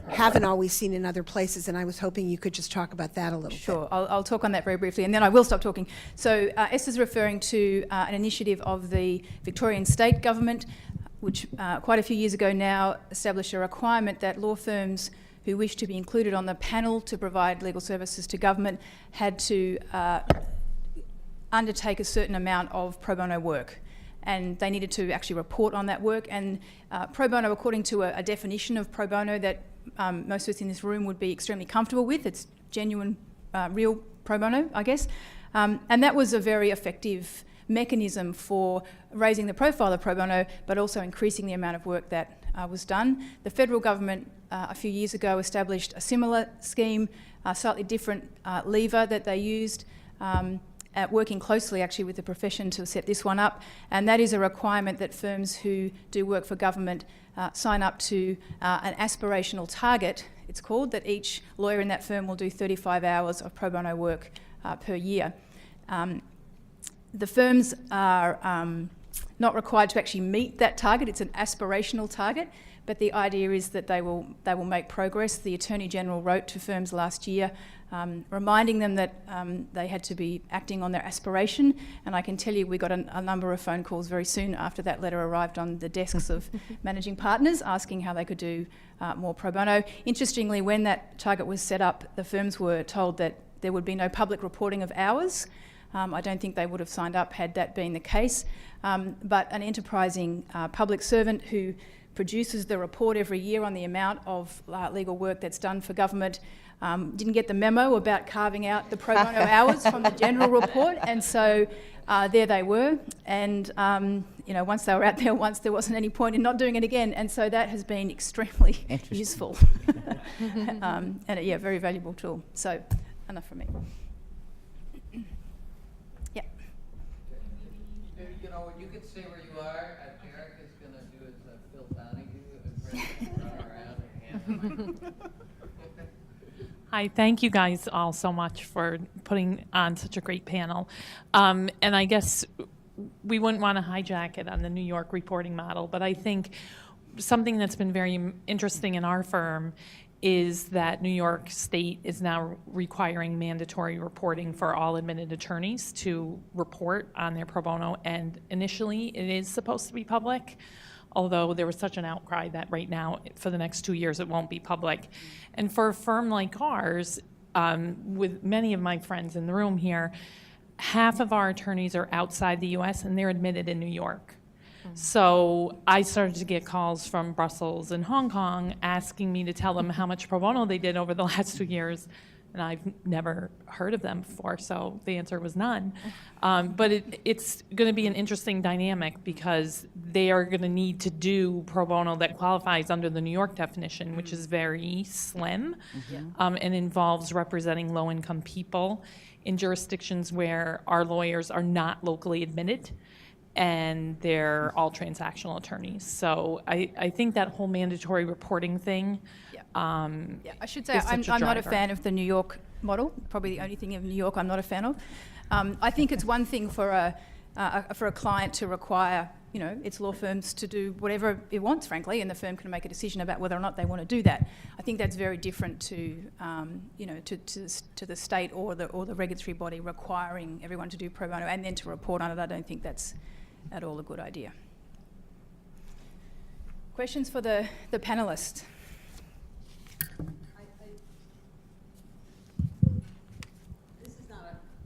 haven't always seen in other places, and I was hoping you could just talk about that a little bit. Sure, I'll talk on that very briefly, and then I will stop talking. So Esther's referring to an initiative of the Victorian state government, which quite a few years ago now established a requirement that law firms who wish to be included on the panel to provide legal services to government had to undertake a certain amount of pro bono work. And they needed to actually report on that work. And pro bono, according to a definition of pro bono that most of us in this room would be extremely comfortable with, it's genuine, real pro bono, I guess. And that was a very effective mechanism for raising the profile of pro bono, but also increasing the amount of work that was done. The federal government a few years ago established a similar scheme, a slightly different lever that they used, working closely actually with the profession to set this one up, and that is a requirement that firms who do work for government sign up to an aspirational target, it's called, that each lawyer in that firm will do 35 hours of pro bono work per year. The firms are not required to actually meet that target. It's an aspirational target, but the idea is that they will make progress. The Attorney General wrote to firms last year reminding them that they had to be acting on their aspiration, and I can tell you we got a number of phone calls very soon after that letter arrived on the desks of managing partners asking how they could do more pro bono. Interestingly, when that target was set up, the firms were told that there would be no public reporting of hours. I don't think they would have signed up had that been the case, but an enterprising public servant who produces the report every year on the amount of legal work that's done for government didn't get the memo about carving out the pro bono hours from the general report, and so there they were, and once they were out there once, there wasn't any point in not doing it again, and so that has been extremely useful and a very valuable tool. So enough from me. You could stay where you are. Derek is going to do his Phil Donahue impression, run around and hand Hi, thank you guys all so much for putting on such a great panel. And I guess we wouldn't want to hijack it on the New York reporting model, but I think something that's been very interesting in our firm is that New York State is now requiring mandatory reporting for all admitted attorneys to report on their pro bono, and initially it is supposed to be public, although there was such an outcry that right now, for the next 2 years, it won't be public. And for a firm like ours, with many of my friends in the room here, half of our attorneys are outside the US and they're admitted in New York. So I started to get calls from Brussels and Hong Kong asking me to tell them how much pro bono they did over the last 2 years, and I've never heard of them before, so the answer was none. But it's going to be an interesting dynamic because they are going to need to do pro bono that qualifies under the New York definition, which is very slim, and involves representing low-income people in jurisdictions where our lawyers are not locally admitted, and they're all transactional attorneys. So I think that whole mandatory reporting thing. I should say is such a I'm not a driver. fan of the New York model. Probably the only thing in New York I'm not a fan of. I think it's one thing for a client to require its law firms to do whatever it wants, frankly, and the firm can make a decision about whether or not they want to do that. I think that's very different to to the state or the regulatory body requiring everyone to do pro bono and then to report on it. I don't think that's at all a good idea. Questions for the panelists? This is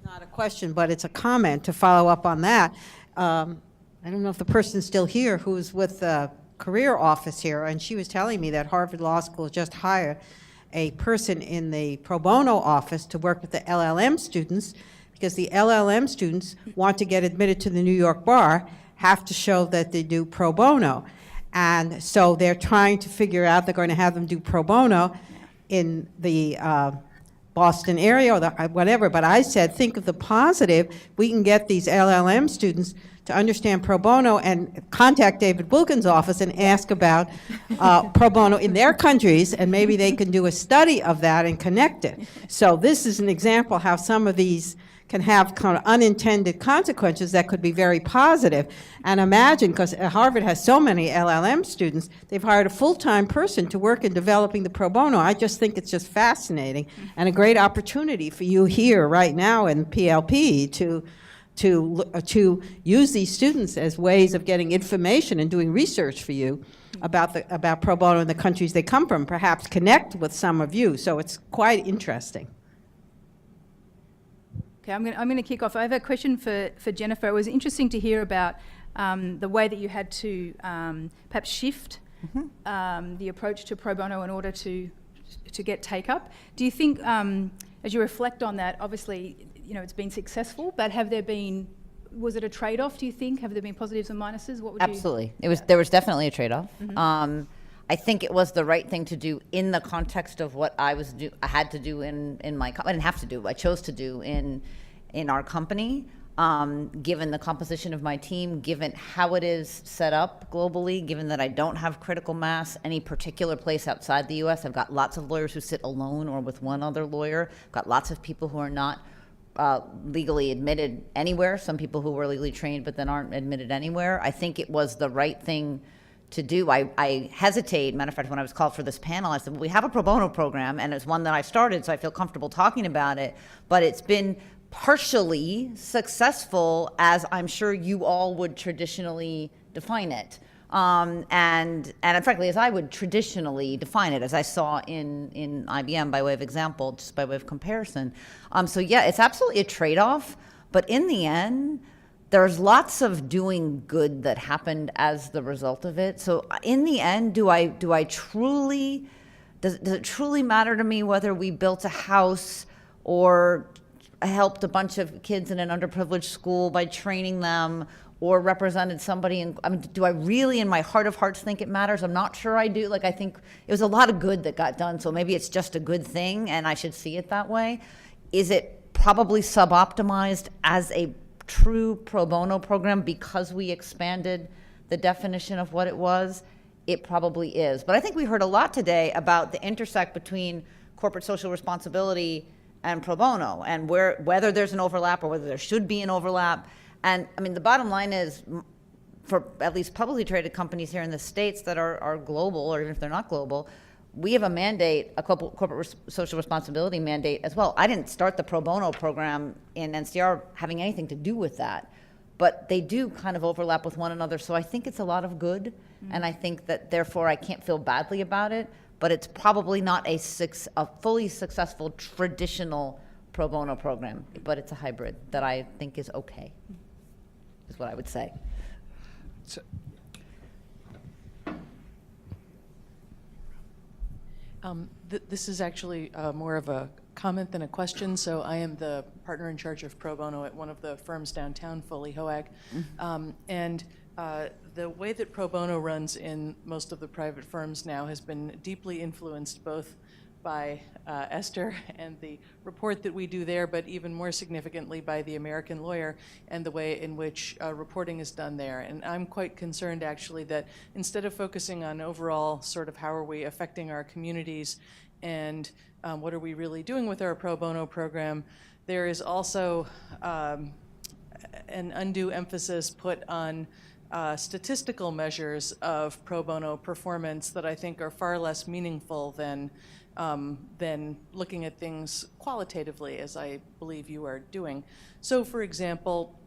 not a question, but it's a comment to follow up on that. I don't know if the person's still here who's with the career office here, and she was telling me that Harvard Law School just hired a person in the pro bono office to work with the LLM students, because the LLM students want to get admitted to the New York bar, have to show that they do pro bono. And so they're trying to figure out, they're going to have them do pro bono in the Boston area or whatever. But I said, think of the positive. We can get these LLM students to understand pro bono and contact David Wilkins' office and ask about pro bono in their countries, and maybe they can do a study of that and connect it. So this is an example how some of these can have kind of unintended consequences that could be very positive. And imagine, because Harvard has so many LLM students, they've hired a full-time person to work in developing the pro bono. I just think it's just fascinating and a great opportunity for you here right now in PLP to use these students as ways of getting information and doing research for you about pro bono in the countries they come from, perhaps connect with some of you. So it's quite interesting. Okay, I'm going to kick off. I have a question for Jennifer. It was interesting to hear about the way that you had to perhaps shift the approach to pro bono in order to get take up. Do you think, as you reflect on that, obviously, it's been successful, but was it a trade-off, do you think? Have there been positives and minuses? What would Absolutely. There was definitely a trade-off. I think it was the right thing to do in the context of what I had to do in my company. I didn't have to do. I chose to do in our company, given the composition of my team, given how it is set up globally, given that I don't have critical mass any particular place outside the U.S. I've got lots of lawyers who sit alone or with one other lawyer. I've got lots of people who are not legally admitted anywhere. Some people who were legally trained but then aren't admitted anywhere. I think it was the right thing to do. I hesitate. Matter of fact, when I was called for this panel, I said, well, we have a pro bono program, and it's one that I started, so I feel comfortable talking about it. But it's been partially successful, as I'm sure you all would traditionally define it. And frankly, as I would traditionally define it, as I saw in IBM by way of example, just by way of comparison. So yeah, it's absolutely a trade-off. But in the end, there's lots of doing good that happened as the result of it. So in the end, does it truly matter to me whether we built a house or helped a bunch of kids in an underprivileged school by training them, or represented somebody do I really in my heart of hearts think it matters? I'm not sure I do. I think it was a lot of good that got done, so maybe it's just a good thing and I should see it that way. Is it probably sub-optimized as a true pro bono program because we expanded the definition of what it was? It probably is. But I think we heard a lot today about the intersect between corporate social responsibility and pro bono, and whether there's an overlap or whether there should be an overlap. And I mean, the bottom line is, for at least publicly traded companies here in the States that are global, or even if they're not global, we have a mandate, a corporate social responsibility mandate as well. I didn't start the pro bono program in NCR having anything to do with that, but they do kind of overlap with one another. So I think it's a lot of good, and I think that therefore I can't feel badly about it, but it's probably not a fully successful traditional pro bono program, but it's a hybrid that I think is okay, is what I would say. This is actually more of a comment than a question. So I am the partner in charge of pro bono at one of the firms downtown, Foley Hoag. And the way that pro bono runs in most of the private firms now has been deeply influenced both by Esther and the report that we do there, but even more significantly by the American Lawyer and the way in which reporting is done there. And I'm quite concerned actually that instead of focusing on overall sort of how are we affecting our communities and what are we really doing with our pro bono program, there is also an undue emphasis put on statistical measures of pro bono performance that I think are far less meaningful than looking at things qualitatively, as I believe you are doing. So, for example,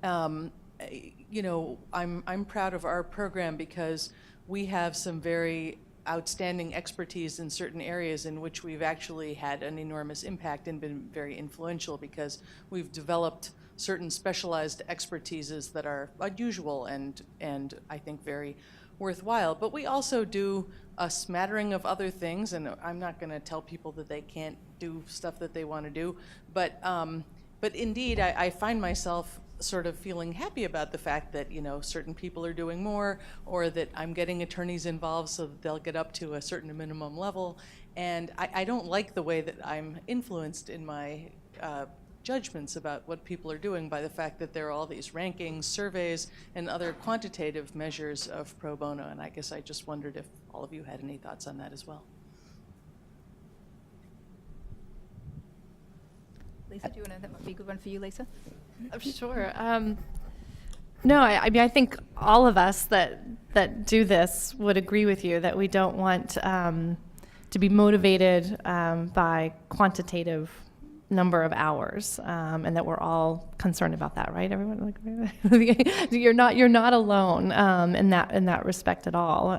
you know, I'm proud of our program because we have some very outstanding expertise in certain areas in which we've actually had an enormous impact and been very influential because we've developed certain specialized expertises that are unusual and I think very worthwhile. But we also do a smattering of other things, and I'm not going to tell people that they can't do stuff that they want to do, but indeed I find myself sort of feeling happy about the fact that, you know, certain people are doing more, or that I'm getting attorneys involved so that they'll get up to a certain minimum level. And I don't like the way that I'm influenced in my judgments about what people are doing by the fact that there are all these rankings, surveys, and other quantitative measures of pro bono. And I guess I just wondered if all of you had any thoughts on that as well. Lisa, do you want to, that might be a good one for you, Lisa? Sure. No, I mean, I think all of us that do this would agree with you that we don't want to be motivated by quantitative number of hours, and that we're all concerned about that, right? Everyone, like, you're not alone in that respect at all.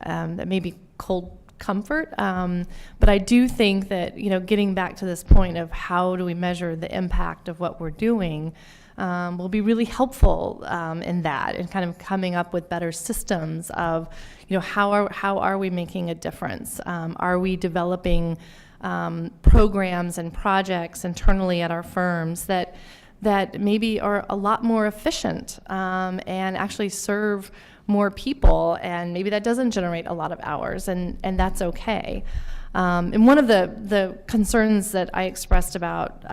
That may be cold comfort, but I do think that, you know, getting back to this point of how do we measure the impact of what we're doing will be really helpful in that, and kind of coming up with better systems of, you know, how are we making a difference? Are we developing programs and projects internally at our firms that maybe are a lot more efficient and actually serve more people, and maybe that doesn't generate a lot of hours, and that's okay. And one of the concerns that I expressed about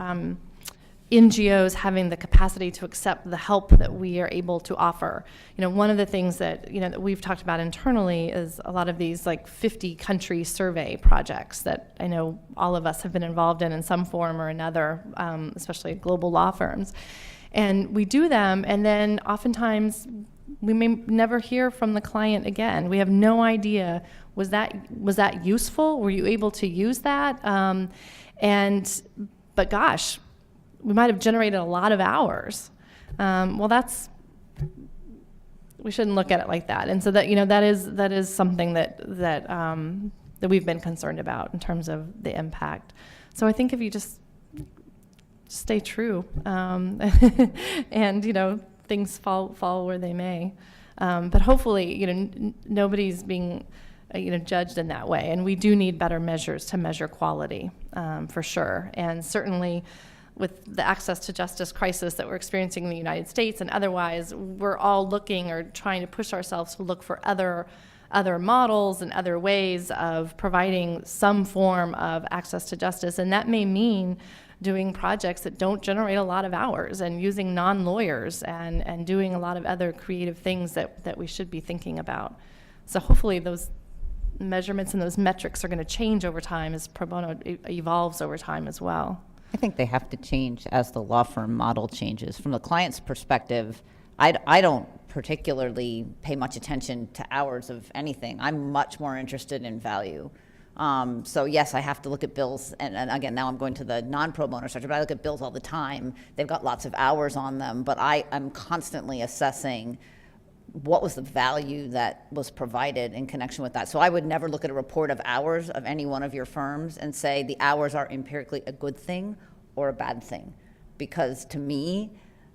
NGOs having the capacity to accept the help that we are able to offer. You know, one of the things that, you know, that we've talked about internally is a lot of these like 50 country survey projects that I know all of us have been involved in some form or another, especially global law firms. And we do them, and then oftentimes we may never hear from the client again. We have no idea, was that useful? Were you able to use that? But gosh, we might have generated a lot of hours. Well, we shouldn't look at it like that. And so that, you know, that is something that we've been concerned about in terms of the impact. So I think if you just stay true, and, you know, things fall where they may. But hopefully, you know, nobody's being, you know, judged in that way. And we do need better measures to measure quality, for sure. And certainly, with the access to justice crisis that we're experiencing in the United States and otherwise, we're all looking or trying to push ourselves to look for other models and other ways of providing some form of access to justice. And that may mean doing projects that don't generate a lot of hours, and using non-lawyers, and doing a lot of other creative things that we should be thinking about. So hopefully those measurements and those metrics are going to change over time as pro bono evolves over time as well. I think they have to change as the law firm model changes. From the client's perspective, I don't particularly pay much attention to hours of anything. I'm much more interested in value. So yes, I have to look at bills, and again, now I'm going to the non-pro bono structure, but I look at bills all the time. They've got lots of hours on them, but I'm constantly assessing what was the value that was provided in connection with that. So I would never look at a report of hours of any one of your firms and say the hours are empirically a good thing or a bad thing. Because to me,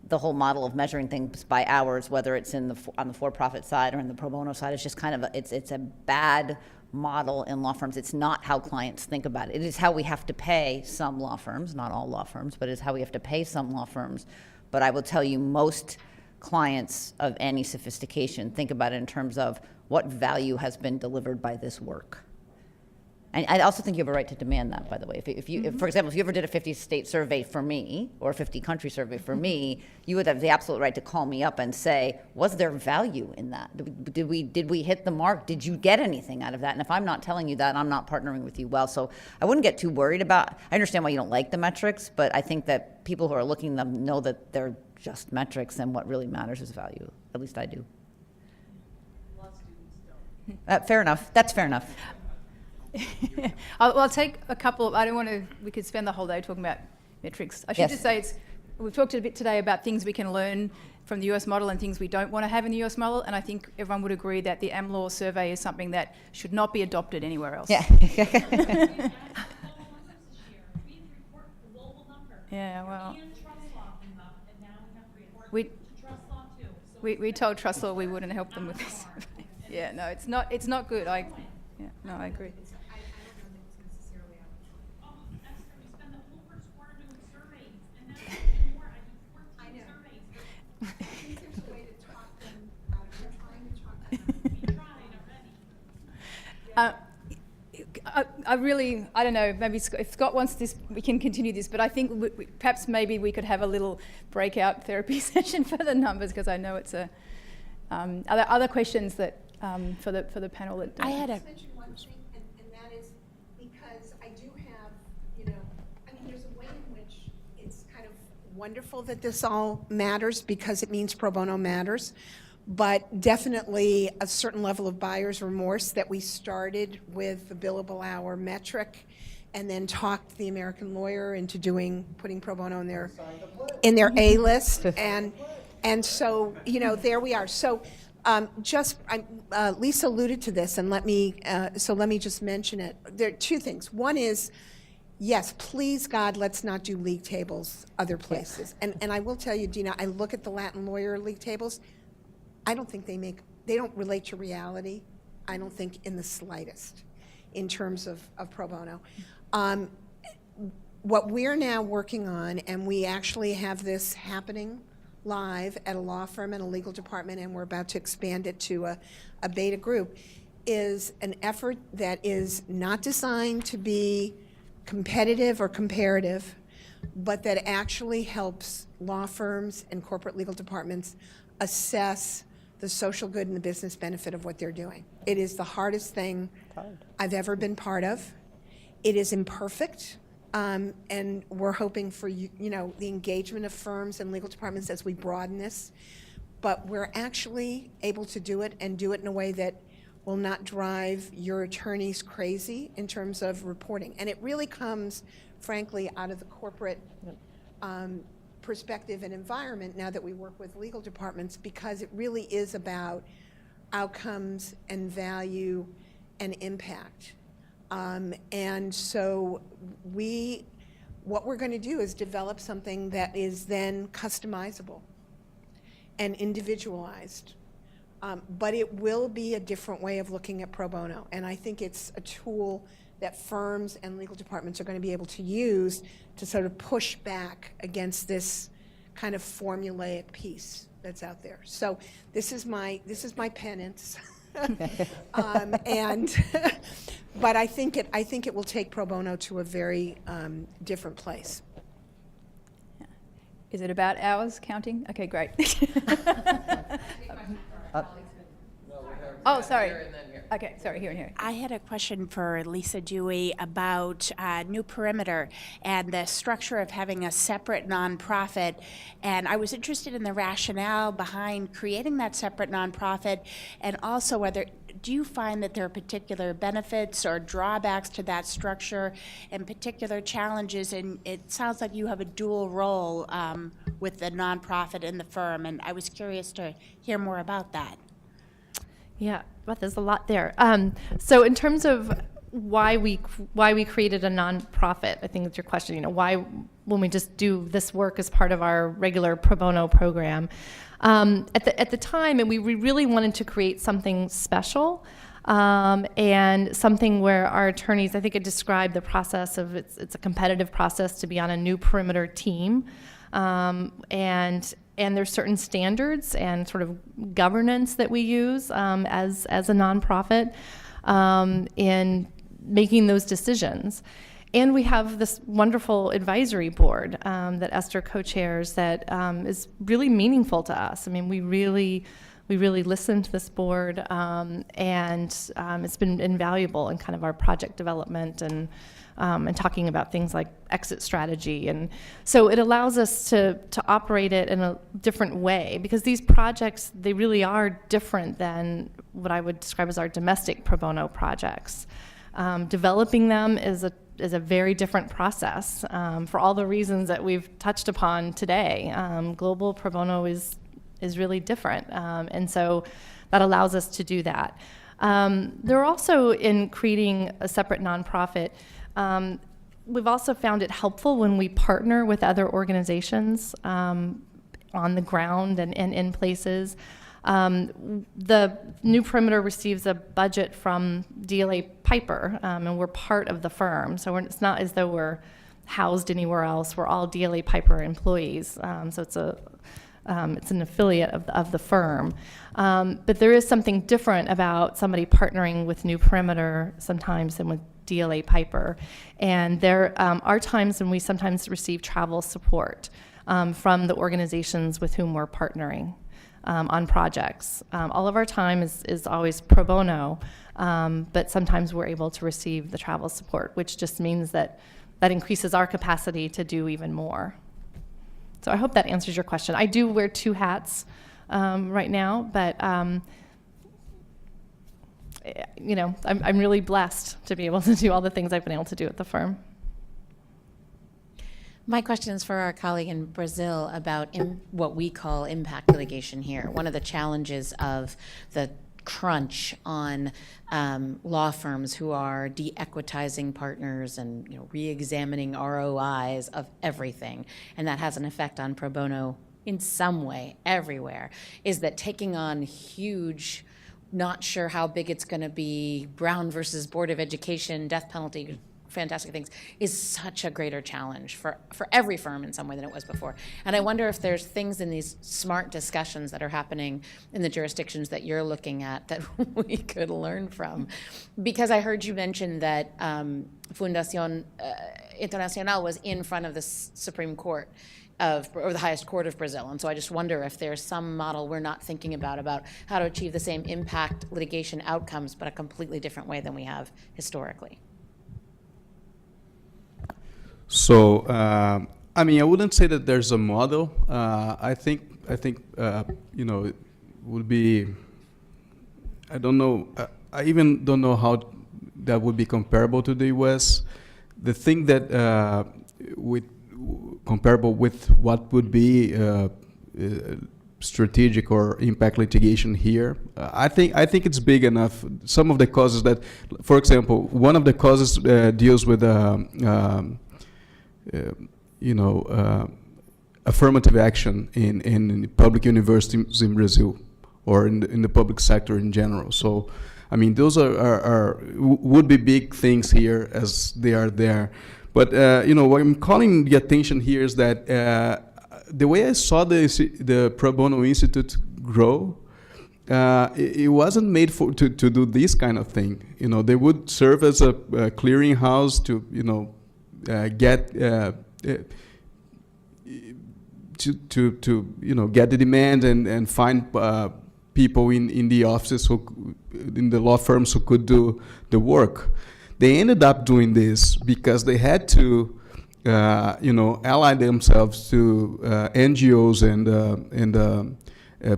the whole model of measuring things by hours, whether it's on the for-profit side or in the pro bono side, is just kind of it's a bad model in law firms. It's not how clients think about it. It is how we have to pay some law firms, not all law firms, but it's how we have to pay some law firms. But I will tell you, most clients of any sophistication think about it in terms of what value has been delivered by this work. And I also think you have a right to demand that, by the way. If, for example, if you ever did a 50-state survey for me, or a 50-country survey for me, you would have the absolute right to call me up and say, was there value in that? Did we hit the mark? Did you get anything out of that? And if I'm not telling you that, I'm not partnering with you well. So I wouldn't get too worried about, I understand why you don't like the metrics, but I think that people who are looking at them know that they're just metrics, and what really matters is value. At least I do. Law students don't. Fair enough. That's fair enough. I'll take a couple. I don't want to. We could spend the whole day talking about metrics. I should Yes. just say we've talked a bit today about things we can learn from the US model and things we don't want to have in the US model. And I think everyone would agree that the AmLaw survey is something that should not be adopted anywhere else. Yeah. Yeah, well. We told Trust Law we wouldn't help them with this. Yeah, no, it's not good. I agree. I don't know, maybe if Scott wants this, we can continue this, but I think perhaps maybe we could have a little breakout therapy session for the numbers, because I know it's are there other questions that, for the panel that don't? I had mention one thing, and that is because I do have, there's a way in which it's kind of wonderful that this all matters because it means pro bono matters. But definitely a certain level of buyer's remorse that we started with the billable hour metric and then talked the American lawyer into putting pro bono in their A list. And so, there we are. So Lisa alluded to this, and let me just mention it. There are two things. One is, yes, please God, let's not do league tables other places. And I will tell you, Dina, I look at the Latin lawyer league tables. I don't think they don't relate to reality, I don't think in the slightest, in terms of pro bono. What we're now working on, and we actually have this happening live at a law firm and a legal department, and we're about to expand it to a beta group, is an effort that is not designed to be competitive or comparative, but that actually helps law firms and corporate legal departments assess the social good and the business benefit of what they're doing. It is the hardest thing I've ever been part of. It is imperfect, and we're hoping for the engagement of firms and legal departments as we broaden this. But we're actually able to do it, and do it in a way that will not drive your attorneys crazy in terms of reporting. And it really comes, frankly, out of the corporate perspective and environment now that we work with legal departments, because it really is about outcomes and value and impact. And so what we're going to do is develop something that is then customizable and individualized. But it will be a different way of looking at pro bono. And I think it's a tool that firms and legal departments are going to be able to use to sort of push back against this kind of formulaic piece that's out there. So this is my penance, but I think it will take pro bono to a very different place. Is it about hours counting? Okay, great. Oh, sorry. Okay, sorry, here and here. I had a question for Lisa Dewey about New Perimeter and the structure of having a separate nonprofit. And I was interested in the rationale behind creating that separate nonprofit, and also do you find that there are particular benefits or drawbacks to that structure and particular challenges? And it sounds like you have a dual role with the nonprofit and the firm, and I was curious to hear more about that. Yeah, but there's a lot there. So in terms of why we created a nonprofit, I think that's your question. Why when we just do this work as part of our regular pro bono program? At the time, and we really wanted to create something special, and something where our attorneys, I think it described the process of it's a competitive process to be on a New Perimeter team, and there's certain standards and sort of governance that we use as a nonprofit in making those decisions. And we have this wonderful advisory board that Esther co-chairs that is really meaningful to us. I mean, we really listen to this board, and it's been invaluable in kind of our project development and talking about things like exit strategy. And so it allows us to operate it in a different way, because these projects, they really are different than what I would describe as our domestic pro bono projects. Developing them is a very different process for all the reasons that we've touched upon today. Global pro bono is is really different. And so that allows us to do that. There are also, in creating a separate nonprofit, we've also found it helpful when we partner with other organizations on the ground and in places. The New Perimeter receives a budget from DLA Piper, and we're part of the firm. So it's not as though we're housed anywhere else. We're all DLA Piper employees. So it's an affiliate of the firm. But there is something different about somebody partnering with New Perimeter sometimes than with DLA Piper. And there are times when we sometimes receive travel support from the organizations with whom we're partnering on projects. All of our time is always pro bono, but sometimes we're able to receive the travel support, which just means that increases our capacity to do even more. So I hope that answers your question. I do wear 2 hats right now, but you know, I'm really blessed to be able to do all the things I've been able to do at the firm. My question is for our colleague in Brazil about what we call impact litigation here. One of the challenges of the crunch on law firms who are de-equitizing partners and re-examining ROIs of everything, and that has an effect on pro bono in some way everywhere, is that taking on huge, not sure how big it's going to be, Brown versus Board of Education, death penalty, fantastic things, is such a greater challenge for every firm in some way than it was before. And I wonder if there's things in these smart discussions that are happening in the jurisdictions that you're looking at that we could learn from. Because I heard you mention that Fundación Internacional was in front of the Supreme Court or the highest court of Brazil. And so I just wonder if there's some model we're not thinking about how to achieve the same impact litigation outcomes, but a completely different way than we have historically. So, I mean, I wouldn't say that there's a model. I think you know, it would be, I don't know, I even don't know how that would be comparable to the US. The thing that comparable with what would be strategic or impact litigation here, I think it's big enough. Some of the causes that, for example, one of the causes deals with affirmative action in public universities in Brazil, or in the public sector in general. So, I mean, those would be big things here as they are there. But what I'm calling the attention here is that the way I saw the Pro Bono Institute grow, it wasn't made to do this kind of thing. They would serve as a clearinghouse to get get the demand and find people in the offices in the law firms who could do the work. They ended up doing this because they had to ally themselves to NGOs and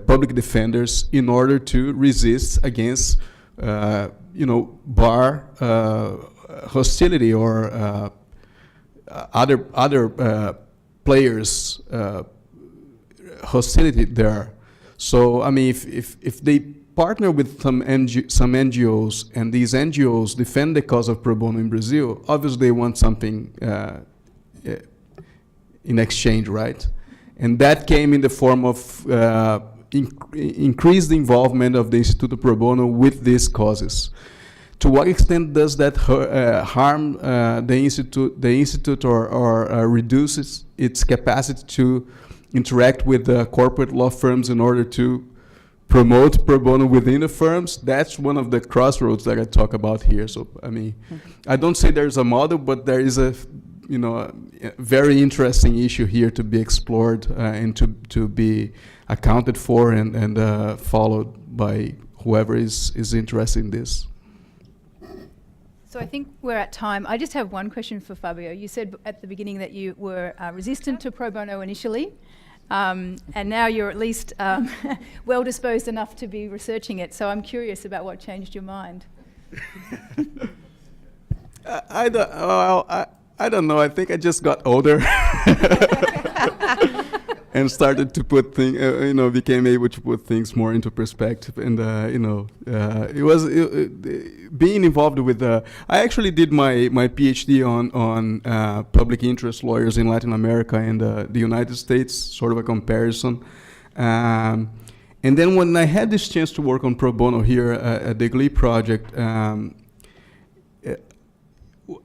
public defenders in order to resist against bar hostility or other players' hostility there. So I mean, if they partner with some NGOs and these NGOs defend the cause of pro bono in Brazil, obviously they want something in exchange, right? And that came in the form of increased involvement of the Instituto Pro Bono with these causes. To what extent does that harm the institute or reduces its capacity to interact with corporate law firms in order to promote pro bono within the firms? That's one of the crossroads that I talk about here. So, I mean, I don't say there's a model, but there is a very interesting issue here to be explored and to be accounted for and followed by whoever is interested in this. So I think we're at time. I just have one question for Fabio. You said at the beginning that you were resistant to pro bono initially, and now you're at least well disposed enough to be researching it. So I'm curious about what changed your mind. I don't know. I think I just got older. and started to put things, became able to put things more into perspective. And, it was being involved with, I actually did my PhD on public interest lawyers in Latin America and the United States, sort of a comparison. And then when I had this chance to work on pro bono here at the GLEE project,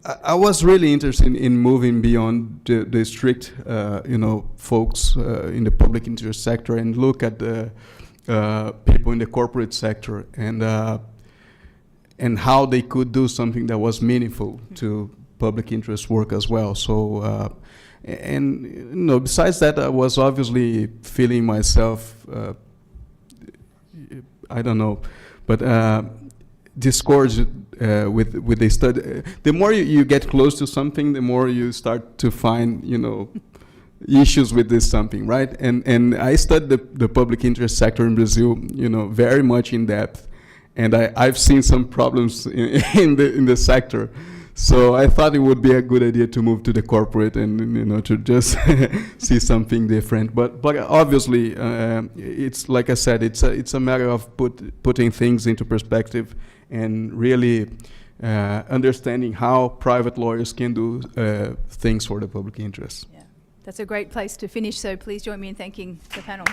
I was really interested in moving beyond the strict, folks in the public interest sector and look at the people in the corporate sector and how they could do something that was meaningful to public interest work as well. So, besides that, I was obviously feeling myself, I don't know, but discouraged with the study. The more you get close to something, the more you start to find, issues with this something, right? And I studied the public interest sector in Brazil, very much in depth, and I've seen some problems in the sector. So I thought it would be a good idea to move to the corporate and to just see something different. But obviously, it's like I said, it's a matter of putting things into perspective and really understanding how private lawyers can do things for the public interest. Yeah, that's a great place to finish. So please join me in thanking the panel.